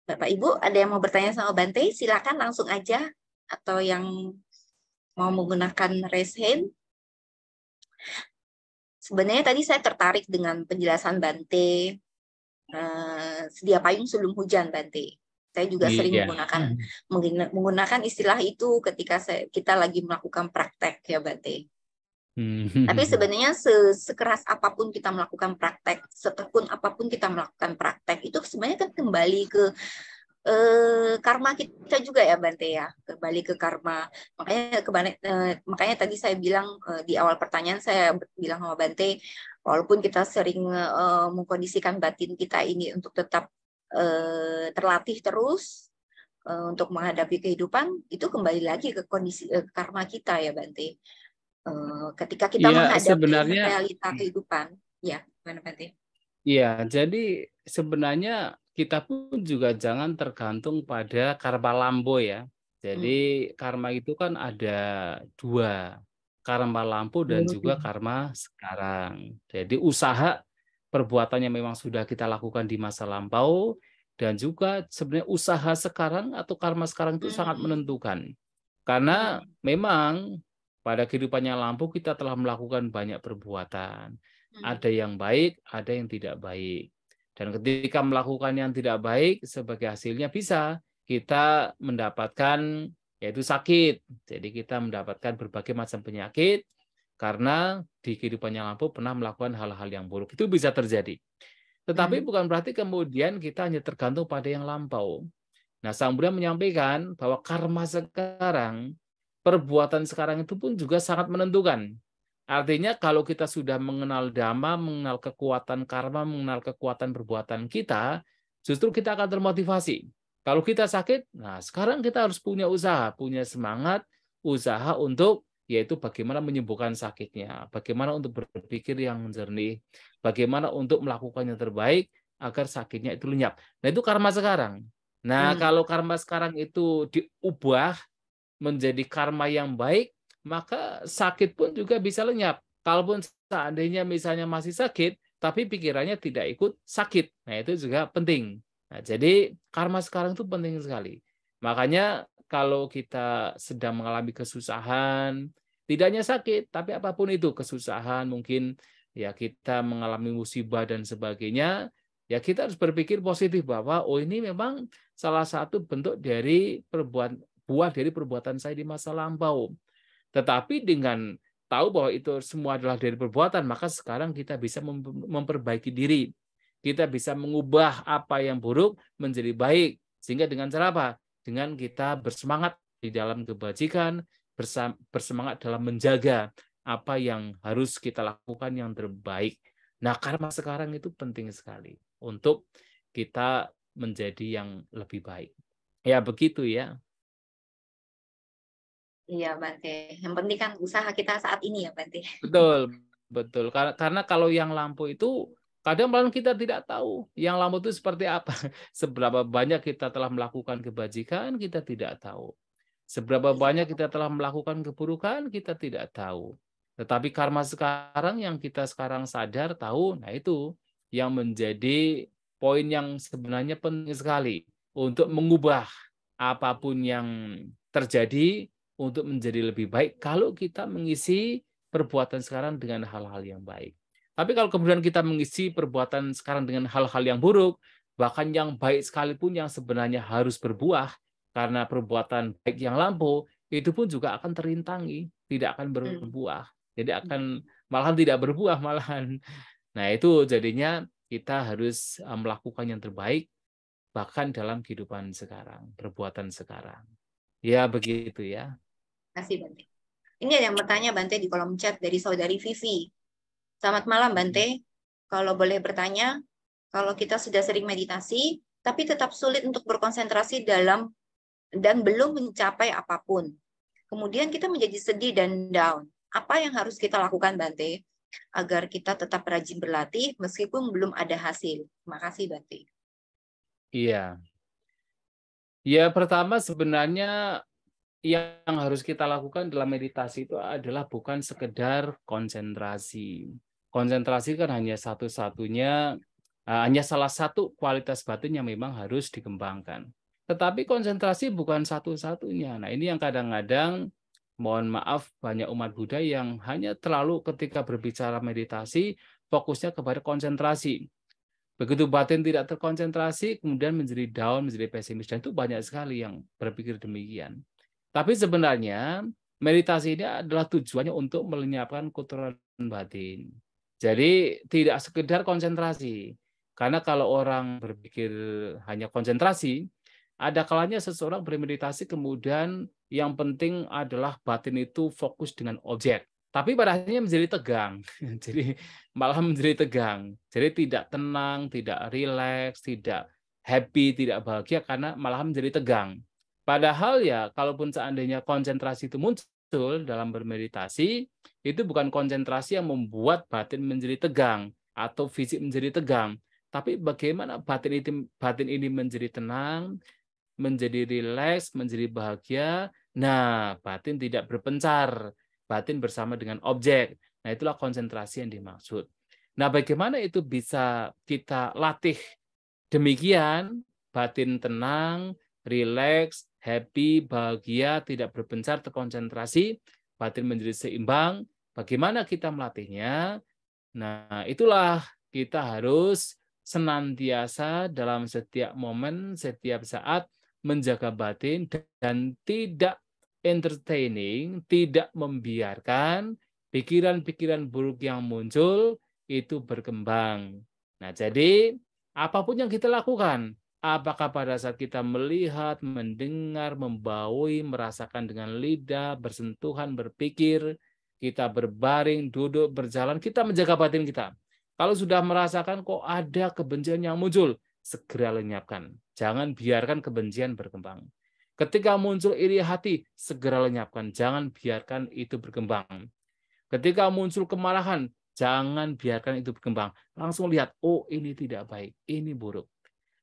Bapak Ibu, ada yang mau bertanya sama Bante? Silakan langsung aja. Atau yang mau menggunakan raise hand. Sebenarnya tadi saya tertarik dengan penjelasan Bante. Sedia payung sebelum hujan, Bante. Saya juga sering Iya. menggunakan istilah itu ketika kita lagi melakukan praktek ya, Bante. Tapi sebenarnya sekeras apapun kita melakukan praktek, setekun apapun kita melakukan praktek, itu sebenarnya kan kembali ke karma kita juga ya, Bante ya, kembali ke karma. Makanya tadi saya bilang di awal pertanyaan, saya bilang sama Bante, walaupun kita sering mengkondisikan batin kita ini untuk tetap terlatih terus untuk menghadapi kehidupan, itu kembali lagi ke kondisi karma kita ya, Bante. Ketika kita Iya, menghadapi sebenarnya realita kehidupan, ya, gimana Bante? iya, jadi sebenarnya kita pun juga jangan tergantung pada karma lambo ya. Jadi karma itu kan ada dua, karma lampu dan juga karma sekarang. Jadi usaha perbuatannya memang sudah kita lakukan di masa lampau, dan juga sebenarnya usaha sekarang atau karma sekarang itu sangat menentukan. Karena memang pada kehidupannya lampu kita telah melakukan banyak perbuatan. Ada yang baik, ada yang tidak baik. Dan ketika melakukan yang tidak baik, sebagai hasilnya bisa kita mendapatkan yaitu sakit. Jadi kita mendapatkan berbagai macam penyakit karena di kehidupannya lampu pernah melakukan hal-hal yang buruk. Itu bisa terjadi. Tetapi bukan berarti kemudian kita hanya tergantung pada yang lampau. Nah, Sang Buddha menyampaikan bahwa karma sekarang, perbuatan sekarang itu pun juga sangat menentukan. Artinya kalau kita sudah mengenal dhamma, mengenal kekuatan karma, mengenal kekuatan perbuatan kita, justru kita akan termotivasi. Kalau kita sakit, nah sekarang kita harus punya usaha, punya semangat, usaha untuk yaitu bagaimana menyembuhkan sakitnya, bagaimana untuk berpikir yang jernih, bagaimana untuk melakukan yang terbaik agar sakitnya itu lenyap. Nah itu karma sekarang. Nah kalau karma sekarang itu diubah menjadi karma yang baik, maka sakit pun juga bisa lenyap. Kalaupun seandainya misalnya masih sakit, tapi pikirannya tidak ikut sakit. Nah, itu juga penting. Nah, jadi karma sekarang itu penting sekali. Makanya kalau kita sedang mengalami kesusahan, tidak hanya sakit, tapi apapun itu, kesusahan, mungkin ya kita mengalami musibah dan sebagainya, ya kita harus berpikir positif bahwa oh ini memang salah satu bentuk dari buah dari perbuatan saya di masa lampau. Tetapi dengan tahu bahwa itu semua adalah dari perbuatan, maka sekarang kita bisa memperbaiki diri. Kita bisa mengubah apa yang buruk menjadi baik. Sehingga dengan cara apa? Dengan kita bersemangat di dalam kebajikan, bersemangat dalam menjaga apa yang harus kita lakukan yang terbaik. Nah, karma sekarang itu penting sekali untuk kita menjadi yang lebih baik. Ya, begitu ya. Iya, Bante. Yang penting kan usaha kita saat ini ya, Bante. Betul, betul. Karena kalau yang lampu itu kadang malah kita tidak tahu yang lampu itu seperti apa. Seberapa banyak kita telah melakukan kebajikan, kita tidak tahu. Seberapa banyak kita telah melakukan keburukan, kita tidak tahu. Tetapi karma sekarang yang kita sekarang sadar, tahu, nah itu yang menjadi poin yang sebenarnya penting sekali untuk mengubah apapun yang terjadi untuk menjadi lebih baik kalau kita mengisi perbuatan sekarang dengan hal-hal yang baik. Tapi kalau kemudian kita mengisi perbuatan sekarang dengan hal-hal yang buruk, bahkan yang baik sekalipun yang sebenarnya harus berbuah, karena perbuatan baik yang lampau, itu pun juga akan terintangi, tidak akan berbuah. Jadi akan malahan tidak berbuah malahan. Nah itu jadinya kita harus melakukan yang terbaik, bahkan dalam kehidupan sekarang, perbuatan sekarang. Ya begitu ya. Terima kasih, Bante. Ini ada yang bertanya, Bante, di kolom chat dari saudari Vivi. Selamat malam, Bante. Kalau boleh bertanya, kalau kita sudah sering meditasi, tapi tetap sulit untuk berkonsentrasi dalam dan belum mencapai apapun. Kemudian kita menjadi sedih dan down. Apa yang harus kita lakukan, Bante, agar kita tetap rajin berlatih meskipun belum ada hasil? Terima kasih, Bante. Iya. Ya, pertama sebenarnya yang harus kita lakukan dalam meditasi itu adalah bukan sekedar konsentrasi. Konsentrasi kan hanya satu-satunya Hanya salah satu kualitas batin yang memang harus dikembangkan. Tetapi konsentrasi bukan satu-satunya. Nah, ini yang kadang-kadang, mohon maaf, banyak umat Buddha yang hanya terlalu ketika berbicara meditasi, fokusnya kepada konsentrasi. Begitu batin tidak terkonsentrasi, kemudian menjadi down, menjadi pesimis. Dan itu banyak sekali yang berpikir demikian. Tapi sebenarnya, meditasi ini adalah tujuannya untuk melenyapkan kotoran batin. Jadi tidak sekedar konsentrasi. Karena kalau orang berpikir hanya konsentrasi, ada kalanya seseorang bermeditasi kemudian yang penting adalah batin itu fokus dengan objek. Tapi pada akhirnya menjadi tegang. Jadi malah menjadi tegang. Jadi tidak tenang, tidak rileks, tidak happy, tidak bahagia karena malah menjadi tegang. Padahal ya kalaupun seandainya konsentrasi itu muncul dalam bermeditasi, itu bukan konsentrasi yang membuat batin menjadi tegang atau fisik menjadi tegang. Tapi bagaimana batin ini menjadi tenang, menjadi rileks, menjadi bahagia. Nah, batin tidak berpencar. Batin bersama dengan objek. Nah, itulah konsentrasi yang dimaksud. Nah, bagaimana itu bisa kita latih demikian, batin tenang, rileks, happy, bahagia, tidak berpencar, terkonsentrasi, batin menjadi seimbang. Bagaimana kita melatihnya? Nah, itulah kita harus senantiasa dalam setiap momen, setiap saat menjaga batin dan tidak entertaining, tidak membiarkan pikiran-pikiran buruk yang muncul itu berkembang. Nah, jadi apapun yang kita lakukan, apakah pada saat kita melihat, mendengar, membaui, merasakan dengan lidah, bersentuhan, berpikir, kita berbaring, duduk, berjalan, kita menjaga batin kita. Kalau sudah merasakan kok ada kebencian yang muncul, segera lenyapkan. Jangan biarkan kebencian berkembang. Ketika muncul iri hati, segera lenyapkan. Jangan biarkan itu berkembang. Ketika muncul kemarahan, jangan biarkan itu berkembang. Langsung lihat, oh ini tidak baik, ini buruk.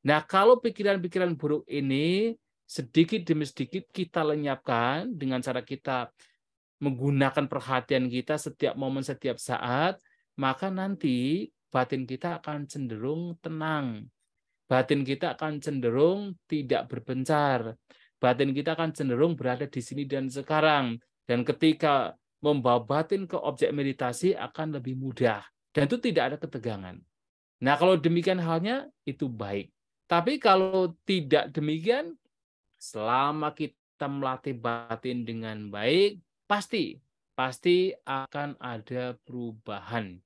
Nah, kalau pikiran-pikiran buruk ini sedikit demi sedikit kita lenyapkan dengan cara kita menggunakan perhatian kita setiap momen, setiap saat, maka nanti batin kita akan cenderung tenang. Batin kita akan cenderung tidak berpencar. Batin kita akan cenderung berada di sini dan sekarang. Dan ketika membawa batin ke objek meditasi akan lebih mudah. Dan itu tidak ada ketegangan. Nah, kalau demikian halnya, itu baik. Tapi kalau tidak demikian, selama kita melatih batin dengan baik, pasti akan ada perubahan.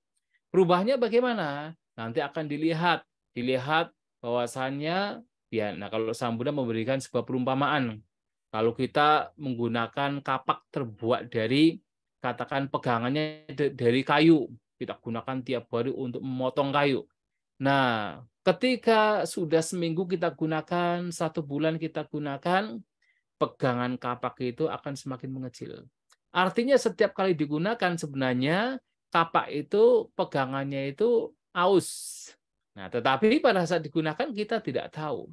Perubahannya bagaimana? Nanti akan dilihat bahwasannya ya, nah kalau Sang Buddha memberikan sebuah perumpamaan. Kalau kita menggunakan kapak terbuat dari, katakan pegangannya dari kayu, kita gunakan tiap hari untuk memotong kayu. Nah, ketika sudah seminggu kita gunakan, 1 bulan kita gunakan, pegangan kapak itu akan semakin mengecil. Artinya setiap kali digunakan sebenarnya kapak itu pegangannya itu aus. Nah, tetapi pada saat digunakan kita tidak tahu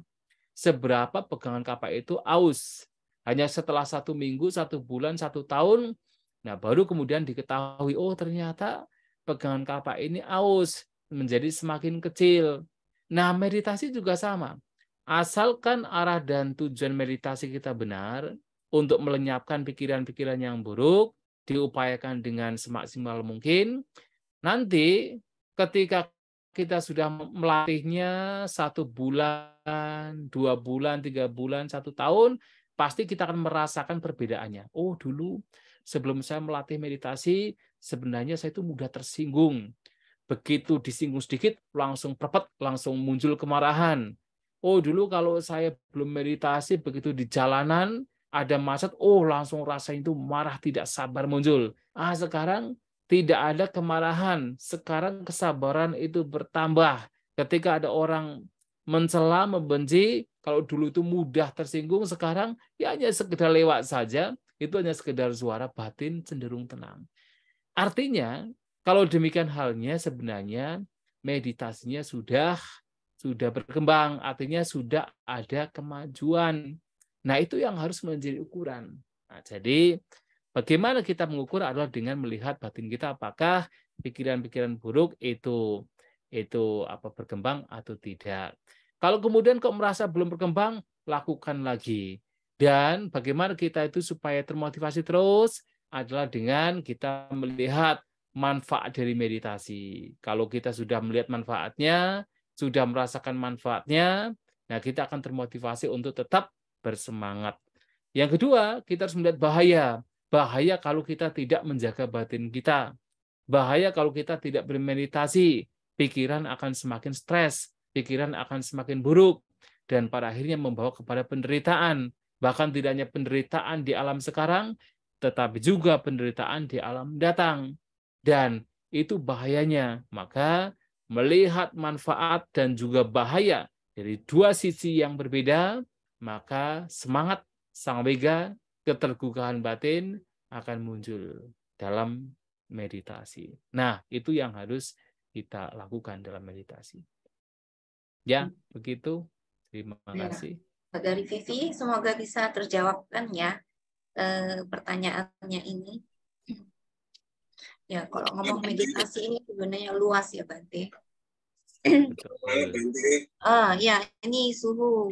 seberapa pegangan kapak itu aus. Hanya setelah 1 minggu, 1 bulan, 1 tahun, nah baru kemudian diketahui, oh ternyata pegangan kapak ini aus, menjadi semakin kecil. Nah, meditasi juga sama. Asalkan arah dan tujuan meditasi kita benar, untuk melenyapkan pikiran-pikiran yang buruk, diupayakan dengan semaksimal mungkin, nanti ketika kita sudah melatihnya 1 bulan, 2 bulan, 3 bulan, 1 tahun, pasti kita akan merasakan perbedaannya. Oh, dulu sebelum saya melatih meditasi, sebenarnya saya itu mudah tersinggung. Begitu disinggung sedikit, langsung perpet, langsung muncul kemarahan. Oh, dulu kalau saya belum meditasi, begitu di jalanan, ada macet, oh langsung rasanya itu marah, tidak sabar muncul. Sekarang tidak ada kemarahan. Sekarang kesabaran itu bertambah. Ketika ada orang mencela, membenci, kalau dulu itu mudah tersinggung, sekarang ya hanya sekedar lewat saja, itu hanya sekedar suara, batin cenderung tenang. Artinya, kalau demikian halnya sebenarnya meditasinya sudah berkembang, artinya sudah ada kemajuan. Nah, itu yang harus menjadi ukuran. Nah, jadi bagaimana kita mengukur adalah dengan melihat batin kita apakah pikiran-pikiran buruk itu itu berkembang atau tidak. Kalau kemudian kok merasa belum berkembang, lakukan lagi. Dan bagaimana kita itu supaya termotivasi terus adalah dengan kita melihat manfaat dari meditasi. Kalau kita sudah melihat manfaatnya, sudah merasakan manfaatnya, nah kita akan termotivasi untuk tetap bersemangat. Yang kedua, kita harus melihat bahaya. Bahaya kalau kita tidak menjaga batin kita. Bahaya kalau kita tidak bermeditasi. Pikiran akan semakin stres, pikiran akan semakin buruk, dan pada akhirnya membawa kepada penderitaan. Bahkan tidak hanya penderitaan di alam sekarang, tetapi juga penderitaan di alam datang. Dan itu bahayanya. Maka melihat manfaat dan juga bahaya dari dua sisi yang berbeda, maka semangat sang wega, keterbukaan batin akan muncul dalam meditasi. Nah, itu yang harus kita lakukan dalam meditasi. Ya, begitu. Terima kasih. Dari Vivi, semoga bisa terjawabkan ya pertanyaannya ini. Ya, kalau ngomong meditasi ini sebenarnya luas ya, Bante. Ya, ini Suhu.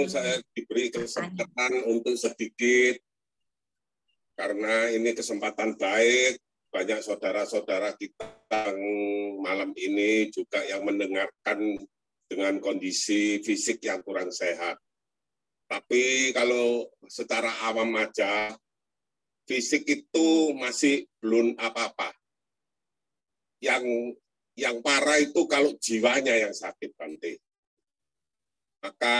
Saya diberi kesempatan untuk sedikit, karena ini kesempatan baik. Banyak saudara-saudara kita yang malam ini juga yang mendengarkan dengan kondisi fisik yang kurang sehat. Tapi kalau secara awam aja, fisik itu masih belum apa-apa. Yang parah itu kalau jiwanya yang sakit, Bante. Maka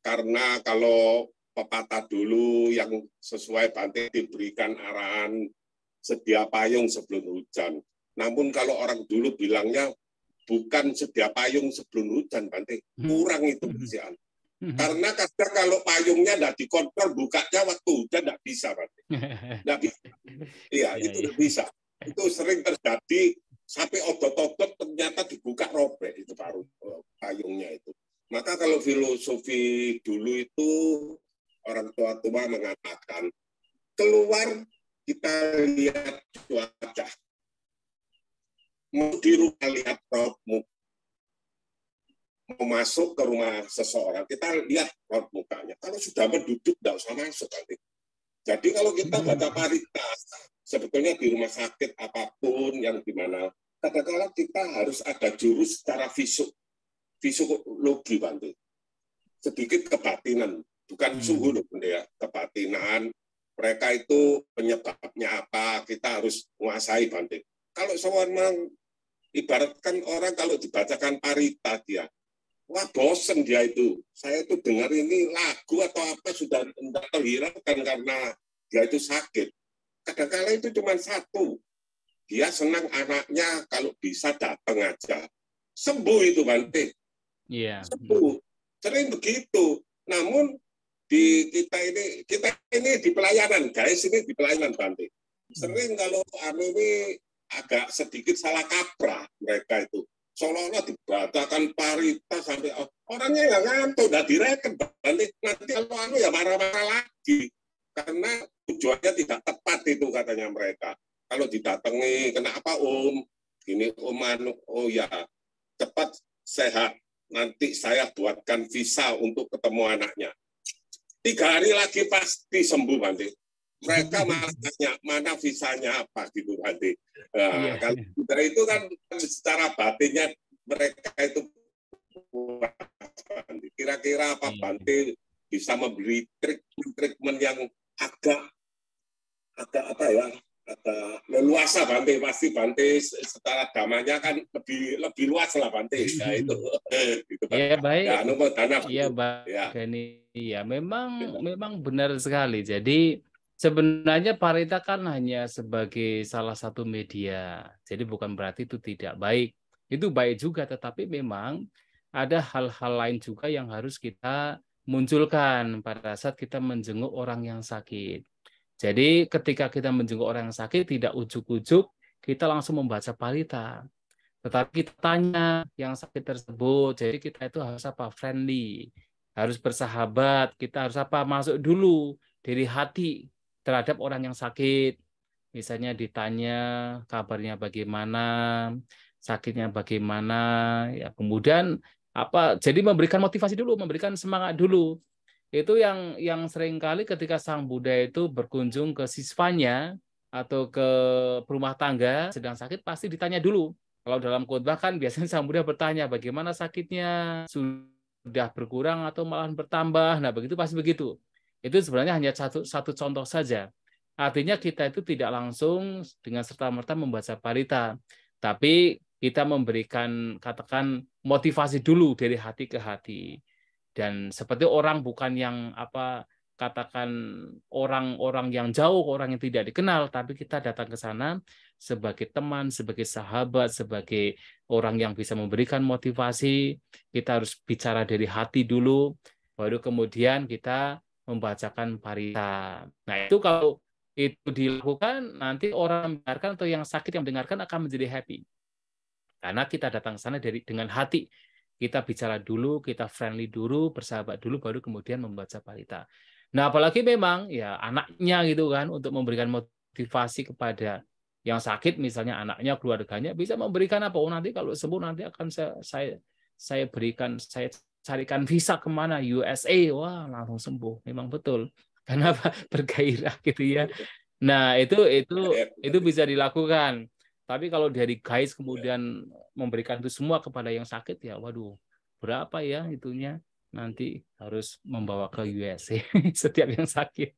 karena kalau pepatah dulu yang sesuai Bante diberikan arahan sedia payung sebelum hujan. Namun kalau orang dulu bilangnya bukan sedia payung sebelum hujan, Bante. Kurang itu bersihan. Karena kadang kalau payungnya tidak dikontrol, bukanya waktu hujan tidak bisa, Bante. Tidak bisa. Iya, itu tidak bisa. Itu sering terjadi sampai otot-otot ternyata dibuka robek, itu baru payungnya itu. Maka kalau filosofi dulu itu orang tua-tua mengatakan, keluar kita lihat cuaca. Mau di rumah lihat raut mau masuk ke rumah seseorang, kita lihat raut mukanya. Kalau sudah menduduk, tidak usah masuk nanti. Jadi kalau kita baca parita, sebetulnya di rumah sakit apapun yang dimana, kadang-kadang kita harus ada jurus secara fisiologi, Bante. Sedikit kebatinan, bukan suhu loh, ya, kebatinan. Mereka itu penyebabnya apa, kita harus menguasai, Bante. Kalau seorang, ibaratkan orang kalau dibacakan parita dia, wah bosen dia itu. Saya itu dengar ini lagu atau apa sudah tidak terhiraukan karena dia itu sakit. Kadang-kadang itu cuma satu. Dia senang anaknya kalau bisa datang aja. Sembuh itu, Bante. Iya. Sembuh. Sering begitu. Namun kita ini di pelayanan, guys, ini di pelayanan, Bante. Sering kalau ini agak sedikit salah kaprah mereka itu. Seolah-olah dibacakan parita sampai orangnya nggak ngantuk, udah direken, Bante. Nanti kalau ya marah-marah lagi. Karena tujuannya tidak tepat itu katanya mereka. Kalau didatangi, kenapa Om? Ini Om oh ya, cepat sehat. Nanti saya buatkan visa untuk ketemu anaknya. 3 hari lagi pasti sembuh, Bante. Mereka malah tanya, mana visanya apa gitu, Bante. Nah, kalau itu kan secara batinnya mereka itu kira-kira apa, Bante bisa memberi treatment yang agak apa ya, agak leluasa, Bante. Pasti Bante secara damanya kan lebih luas lah, Bante. Ya itu. Ya baik. Ya, Baik. Ya memang benar sekali. Jadi sebenarnya parita kan hanya sebagai salah satu media. Jadi bukan berarti itu tidak baik. Itu baik juga, tetapi memang ada hal-hal lain juga yang harus kita munculkan pada saat kita menjenguk orang yang sakit. Jadi ketika kita menjenguk orang yang sakit, tidak ujuk-ujuk kita langsung membaca parita. Tetapi kita tanya yang sakit tersebut, jadi kita itu harus apa? Friendly, harus bersahabat, kita harus apa? Masuk dulu dari hati terhadap orang yang sakit. Misalnya ditanya kabarnya bagaimana, sakitnya bagaimana, ya kemudian jadi memberikan motivasi dulu, memberikan semangat dulu. Itu yang seringkali ketika Sang Buddha itu berkunjung ke siswanya atau ke rumah tangga sedang sakit, pasti ditanya dulu. Kalau dalam khotbah kan biasanya Sang Buddha bertanya bagaimana sakitnya, sudah berkurang atau malah bertambah. Nah, begitu pasti begitu. Itu sebenarnya hanya satu contoh saja. Artinya kita itu tidak langsung dengan serta-merta membaca parita, tapi kita memberikan, katakan, motivasi dulu dari hati ke hati. Dan seperti orang bukan yang katakan orang-orang yang jauh, orang yang tidak dikenal, tapi kita datang ke sana sebagai teman, sebagai sahabat, sebagai orang yang bisa memberikan motivasi. Kita harus bicara dari hati dulu, baru kemudian kita membacakan parita. Nah, itu kalau itu dilakukan, nanti orang mendengarkan atau yang sakit yang mendengarkan akan menjadi happy. Karena kita datang ke sana dengan hati. Kita bicara dulu, kita friendly dulu, bersahabat dulu, baru kemudian membaca parita. Nah, apalagi memang ya anaknya gitu kan, untuk memberikan motivasi kepada yang sakit, misalnya anaknya, keluarganya, bisa memberikan apa? Oh, nanti kalau sembuh nanti akan saya berikan, saya carikan visa kemana, USA, wah langsung sembuh. Memang betul. Kenapa? Bergairah gitu ya. Nah, itu bisa dilakukan. Tapi kalau dari guys kemudian memberikan itu semua kepada yang sakit, ya waduh, berapa ya itunya? Nanti harus membawa ke USA setiap yang sakit.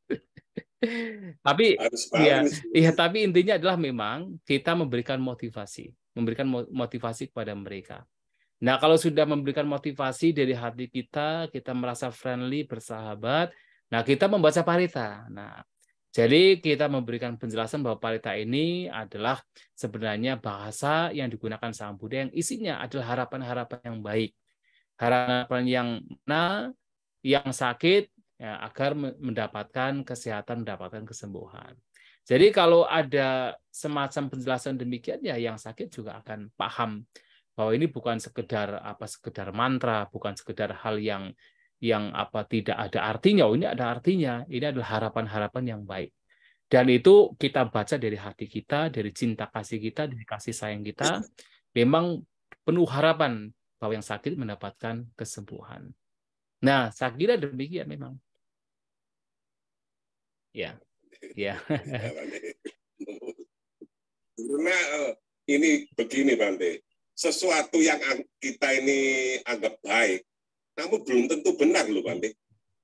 Tapi tapi intinya adalah memang kita memberikan motivasi kepada mereka. Nah, kalau sudah memberikan motivasi dari hati kita merasa friendly, bersahabat, nah kita membaca parita. Nah, jadi kita memberikan penjelasan bahwa parita ini adalah sebenarnya bahasa yang digunakan Sang Buddha yang isinya adalah harapan-harapan yang baik. Harapan yang sakit ya, agar mendapatkan kesehatan, mendapatkan kesembuhan. Jadi kalau ada semacam penjelasan demikian, ya yang sakit juga akan paham bahwa ini bukan sekedar mantra, bukan sekedar hal yang tidak ada artinya. Oh, ini ada artinya. Ini adalah harapan-harapan yang baik. Dan itu kita baca dari hati kita, dari cinta kasih kita, dari kasih sayang kita. Memang penuh harapan bahwa yang sakit mendapatkan kesembuhan. Nah, saya kira demikian memang. Ya. Karena ini begini, Bante. Sesuatu yang kita ini anggap baik, namun belum tentu benar loh, Bante.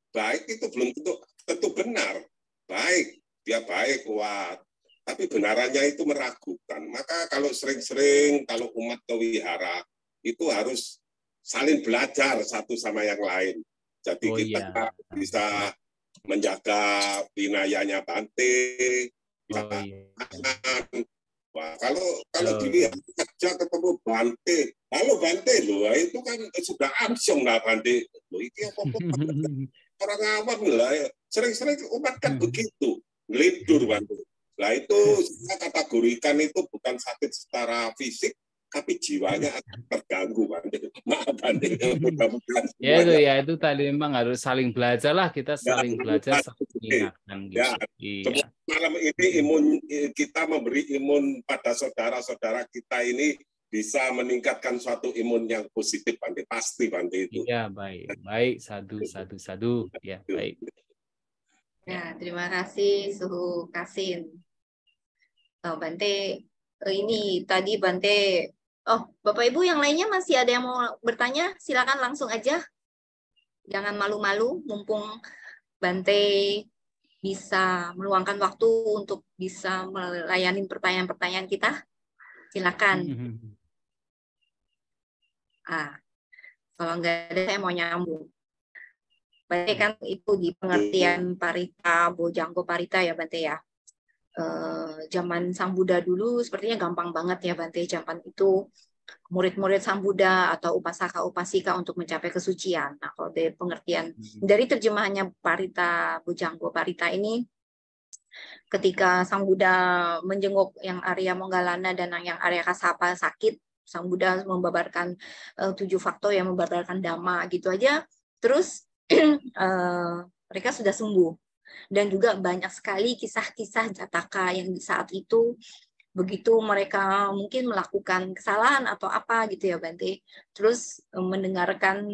Baik itu belum tentu benar. Baik, dia baik, kuat. Tapi benarannya itu meragukan. Maka kalau sering-sering, kalau umat ke wihara, itu harus saling belajar satu sama yang lain. Jadi kita bisa menjaga winayanya Bante. Wah, kalau dilihat saja ketemu Bante, halo Bante loh, itu kan sudah absong lah Bante. Loh, ini apa orang awam lah, sering-sering umat kan begitu, ngelidur Bante. Nah itu saya kategorikan itu bukan sakit secara fisik, tapi jiwanya akan terganggu Bante. Maaf Bante. Ya itu tadi memang harus saling belajar lah, kita saling belajar, saling mengingatkan gitu. Ya, malam ini kita memberi imun pada saudara-saudara kita ini bisa meningkatkan suatu imun yang positif Bante, pasti Bante itu. Iya, baik, sadu. Ya, baik. Ya, terima kasih Suhu Kasin. Bante, ini tadi Bante, Bapak Ibu yang lainnya masih ada yang mau bertanya, silakan langsung aja. Jangan malu-malu, mumpung Bante bisa meluangkan waktu untuk bisa melayani pertanyaan-pertanyaan kita. Silakan. Kalau nggak ada, saya mau nyambung. Bante kan itu di pengertian parita, bojanggo parita ya Bante ya. Zaman Sang Buddha dulu sepertinya gampang banget ya Bante, zaman itu murid-murid Sang Buddha atau upasaka-upasika untuk mencapai kesucian. Nah, kalau dari pengertian dari terjemahannya parita, bojanggo parita ini, ketika Sang Buddha menjenguk yang Arya Moggallana dan yang Arya Kassapa sakit, Sang Buddha membabarkan 7 faktor yang membabarkan Dhamma gitu aja, terus mereka sudah sembuh. Dan juga banyak sekali kisah-kisah Jataka yang di saat itu begitu mereka mungkin melakukan kesalahan atau apa gitu ya Bante, terus mendengarkan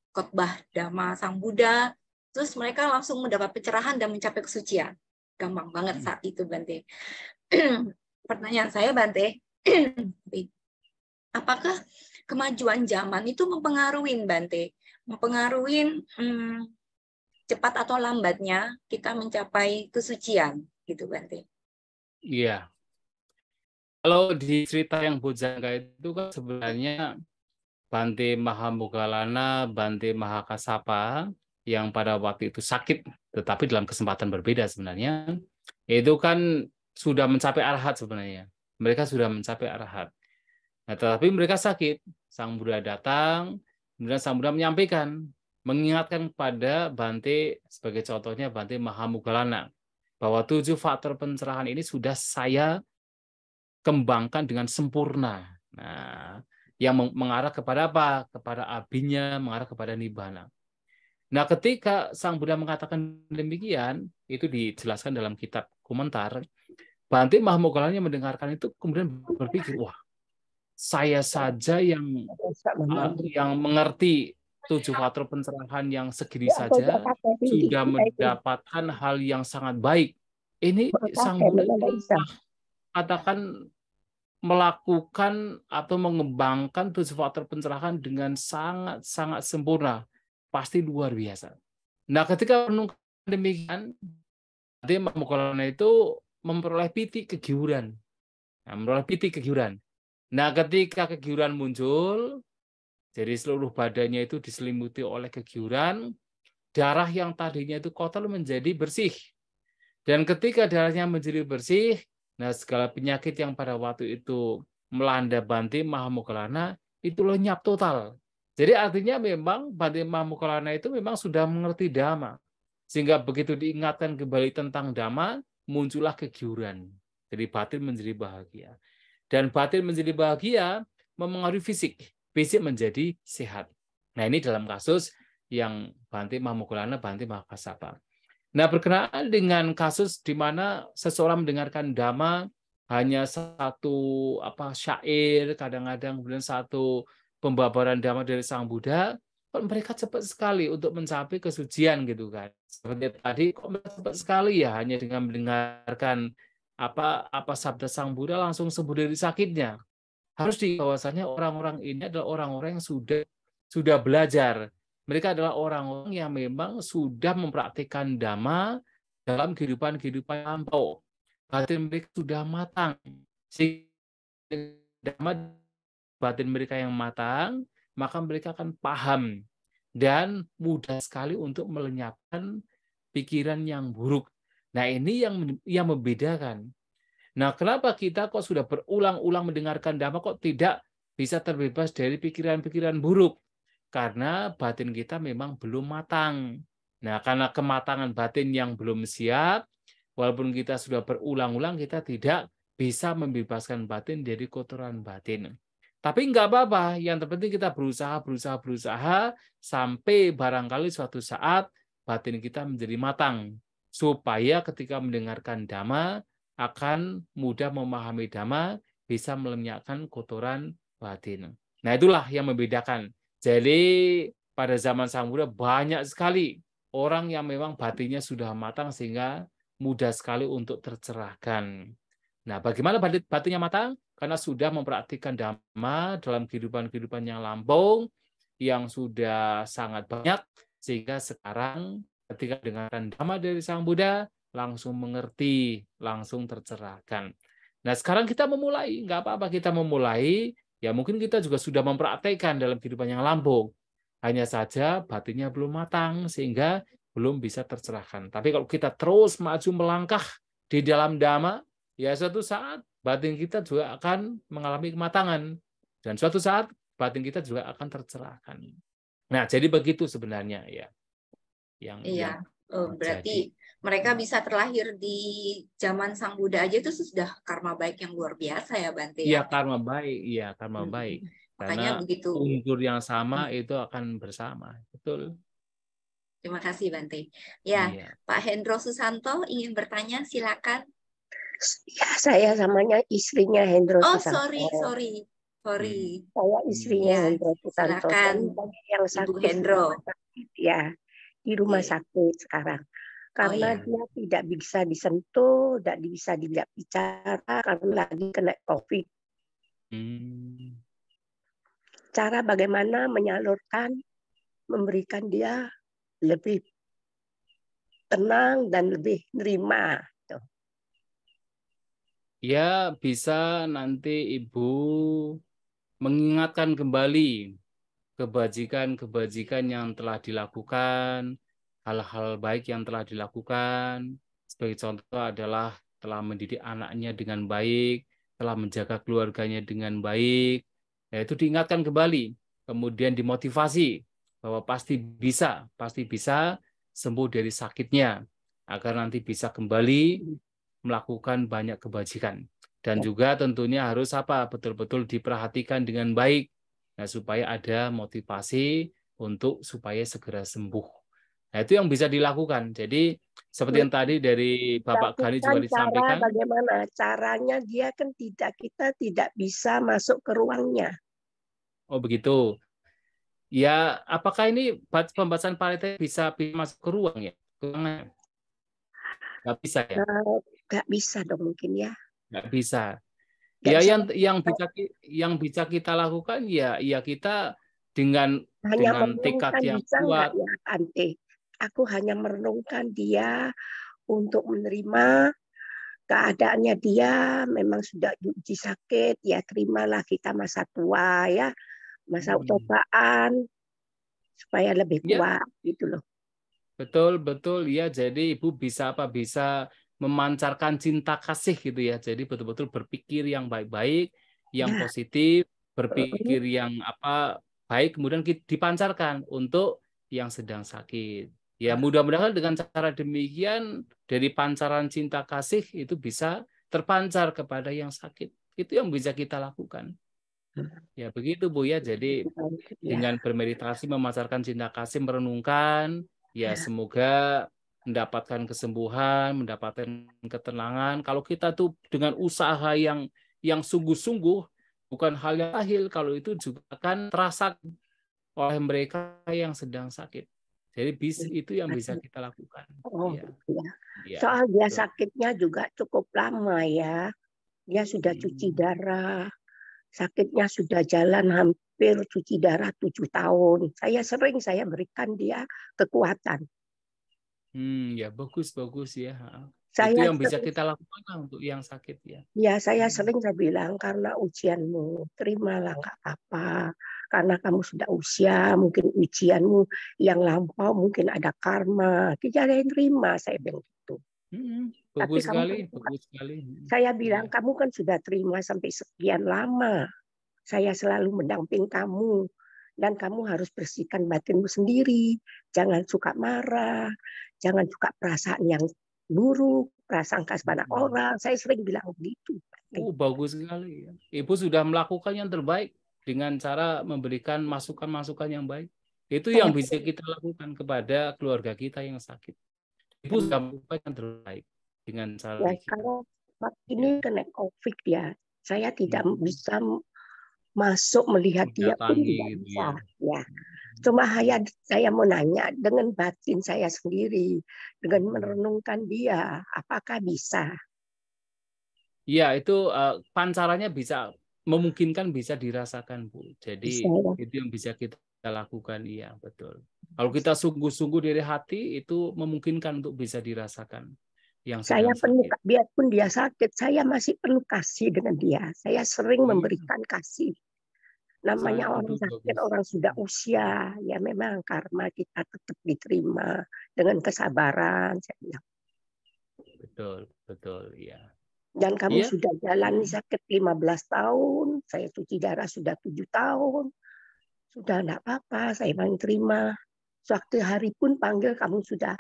khotbah Dhamma Sang Buddha, terus mereka langsung mendapat pencerahan dan mencapai kesucian. Gampang banget saat itu Bante. Pertanyaan saya Bante, apakah kemajuan zaman itu mempengaruhi Bante? Mempengaruhi cepat atau lambatnya kita mencapai kesucian gitu Bante? Iya. Kalau di cerita yang Bojjhanga itu kan sebenarnya Bante Mahamoggallana, Bante Mahakassapa yang pada waktu itu sakit, tetapi dalam kesempatan berbeda sebenarnya, itu kan sudah mencapai arahat sebenarnya. Mereka sudah mencapai arahat. Nah, tetapi mereka sakit. Sang Buddha datang, kemudian Sang Buddha menyampaikan, mengingatkan kepada Bante, sebagai contohnya Bante Mahamoggallana, bahwa 7 faktor pencerahan ini sudah saya kembangkan dengan sempurna. Nah, yang mengarah kepada apa? Kepada abinya, mengarah kepada nibbana. Nah, ketika Sang Buddha mengatakan demikian, itu dijelaskan dalam kitab komentar, Bante Mahamoggallana mendengarkan itu kemudian berpikir, wah, saya saja yang mengerti 7 faktor pencerahan yang segini saja sudah mendapatkan hal yang sangat baik. Ini Sang Buddha katakan melakukan atau mengembangkan 7 faktor pencerahan dengan sangat sempurna, pasti luar biasa. Nah, ketika menunggu demikian, Bante Mahamoggallana itu memperoleh piti kegiuran. Nah, ketika kegiuran muncul, jadi seluruh badannya itu diselimuti oleh kegiuran, darah yang tadinya itu kotor menjadi bersih. Dan ketika darahnya menjadi bersih, nah segala penyakit yang pada waktu itu melanda Bante Mahamoggallana itu lenyap total. Jadi artinya memang Bante Mahamoggallana itu memang sudah mengerti Dhamma. Sehingga begitu diingatkan kembali tentang Dhamma, muncullah kegiuran. Jadi batin menjadi bahagia. Dan batin menjadi bahagia mempengaruhi fisik. Fisik menjadi sehat. Nah, ini dalam kasus yang Bante Mahamoggallana, Bante Mahakassapa. Nah, berkenaan dengan kasus di mana seseorang mendengarkan Dhamma hanya satu syair, kadang-kadang kemudian satu pembabaran Dhamma dari Sang Buddha, kok mereka cepat sekali untuk mencapai kesucian gitu kan. Seperti tadi, kok mereka cepat sekali ya hanya dengan mendengarkan apa sabda Sang Buddha langsung sembuh dari sakitnya. Harus bahwasanya orang-orang ini adalah orang-orang yang sudah belajar. Mereka adalah orang-orang yang memang sudah mempraktikkan Dhamma dalam kehidupan lampau. Batin mereka sudah matang. Dhamma batin mereka yang matang, maka mereka akan paham dan mudah sekali untuk melenyapkan pikiran yang buruk. Nah, ini yang membedakan. Nah, kenapa kita kok sudah berulang-ulang mendengarkan Dhamma kok tidak bisa terbebas dari pikiran-pikiran buruk? Karena batin kita memang belum matang. Nah, karena kematangan batin yang belum siap, walaupun kita sudah berulang-ulang, kita tidak bisa membebaskan batin dari kotoran batin. Tapi nggak apa-apa, yang terpenting kita berusaha sampai barangkali suatu saat batin kita menjadi matang. Supaya ketika mendengarkan Dhamma, akan mudah memahami Dhamma, bisa melenyapkan kotoran batin. Nah, itulah yang membedakan. Jadi pada zaman Sang Buddha banyak sekali orang yang memang batinnya sudah matang sehingga mudah sekali untuk tercerahkan. Nah, bagaimana batinnya matang? Karena sudah mempraktikkan Dhamma dalam kehidupan yang lampau, yang sudah sangat banyak, sehingga sekarang ketika dengarkan Dhamma dari Sang Buddha, langsung mengerti, langsung tercerahkan. Nah, sekarang kita memulai, nggak apa-apa kita memulai, ya mungkin kita juga sudah mempraktekkan dalam kehidupan yang lampau. Hanya saja batinnya belum matang sehingga belum bisa tercerahkan. Tapi kalau kita terus maju melangkah di dalam Dhamma, ya suatu saat batin kita juga akan mengalami kematangan. Dan suatu saat batin kita juga akan tercerahkan. Nah, jadi begitu sebenarnya ya. Yang berarti mereka bisa terlahir di zaman Sang Buddha aja itu sudah karma baik yang luar biasa ya Bante. Iya, karma baik, iya karma baik. Makanya karena begitu unsur yang sama itu akan bersama, betul. Terima kasih Bante. Ya, Iya. Pak Hendro Susanto ingin bertanya, silakan. Ya, saya samanya istrinya Hendro Oh, Susanto. sorry. Saya istrinya Ya, Hendro Susanto. silakan, Yang Ibu sakit Hendro. ya di rumah Oke. sakit sekarang. Karena iya. dia tidak bisa disentuh, tidak bisa diajak bicara karena lagi kena COVID. Cara bagaimana menyalurkan, memberikan dia lebih tenang dan lebih nerima. Tuh. Ya, bisa nanti Ibu mengingatkan kembali kebajikan-kebajikan yang telah dilakukan, hal-hal baik yang telah dilakukan. Sebagai contoh adalah telah mendidik anaknya dengan baik, telah menjaga keluarganya dengan baik. Ya, itu diingatkan kembali, kemudian dimotivasi bahwa pasti bisa sembuh dari sakitnya, agar nanti bisa kembali melakukan banyak kebajikan. Dan juga tentunya harus betul-betul diperhatikan dengan baik, nah, supaya ada motivasi untuk supaya segera sembuh. Nah, itu yang bisa dilakukan. Jadi seperti yang tadi dari Bapak Gani juga disampaikan. Cara bagaimana? Caranya dia kan kita tidak bisa masuk ke ruangnya. Oh begitu. Ya, apakah ini pembahasan partai bisa masuk ke ruang ya? Nggak bisa ya? Nggak bisa dong mungkin ya. Nggak bisa. Nggak Ya bisa. yang bisa kita lakukan ya kita dengan tekad yang bisa kuat. ya, Ante? Aku hanya merenungkan dia untuk menerima keadaannya dia memang sudah diuji sakit, ya terimalah kita masa tua ya, masa cobaan supaya lebih kuat gitu loh. Betul ya. Jadi Ibu bisa bisa memancarkan cinta kasih gitu ya. Jadi betul-betul berpikir yang baik-baik, yang positif, berpikir yang baik, kemudian dipancarkan untuk yang sedang sakit. Ya mudah-mudahan dengan cara demikian dari pancaran cinta kasih itu bisa terpancar kepada yang sakit. Itu yang bisa kita lakukan. Ya begitu Bu ya. Jadi dengan bermeditasi, memancarkan cinta kasih, merenungkan, ya semoga mendapatkan kesembuhan, mendapatkan ketenangan. Kalau kita tuh dengan usaha yang sungguh-sungguh, bukan hal yang mustahil, kalau itu juga akan terasa oleh mereka yang sedang sakit. Jadi itu yang bisa kita lakukan. Soal dia sakitnya juga cukup lama ya. Dia sudah cuci darah. Sakitnya sudah jalan hampir cuci darah 7 tahun. Saya berikan dia kekuatan. Ya bagus ya. Itu yang bisa kita lakukan untuk yang sakit ya. Ya saya sering bilang karena ujianmu terimalah nggak apa-apa. Karena kamu sudah usia, mungkin ujianmu yang lampau mungkin ada karma. Kita ada yang terima, saya bilang gitu. Bagus sekali. Saya bilang kamu kan sudah terima sampai sekian lama. Saya selalu mendamping kamu dan kamu harus bersihkan batinmu sendiri. Jangan suka marah, jangan suka perasaan yang buruk, prasangka pada orang. Saya sering bilang begitu. Bagus sekali. Ibu sudah melakukan yang terbaik dengan cara memberikan masukan-masukan yang baik. Itu yang bisa kita lakukan kepada keluarga kita yang sakit. Ibu sudah melakukan yang terbaik dengan cara ya, kalau ini kena COVID ya, saya tidak bisa masuk melihat dia pun tidak bisa. Ya. Cuma saya mau nanya dengan batin saya sendiri, dengan merenungkan dia, apakah bisa? Ya, itu pancarannya memungkinkan bisa dirasakan, Bu. Jadi itu yang bisa kita lakukan, iya betul. Kalau kita sungguh-sungguh dari hati, itu memungkinkan untuk bisa dirasakan. Yang saya penuh, biarpun dia sakit, saya masih penuh kasih dengan dia. Saya sering memberikan kasih. Namanya orang sakit, orang sudah usia, ya memang karma kita tetap diterima dengan kesabaran, saya bilang. Betul, ya. Dan kamu sudah jalani sakit 15 tahun, saya cuci darah sudah 7 tahun, sudah enggak apa-apa, saya mau terima. Suatu hari pun panggil kamu sudah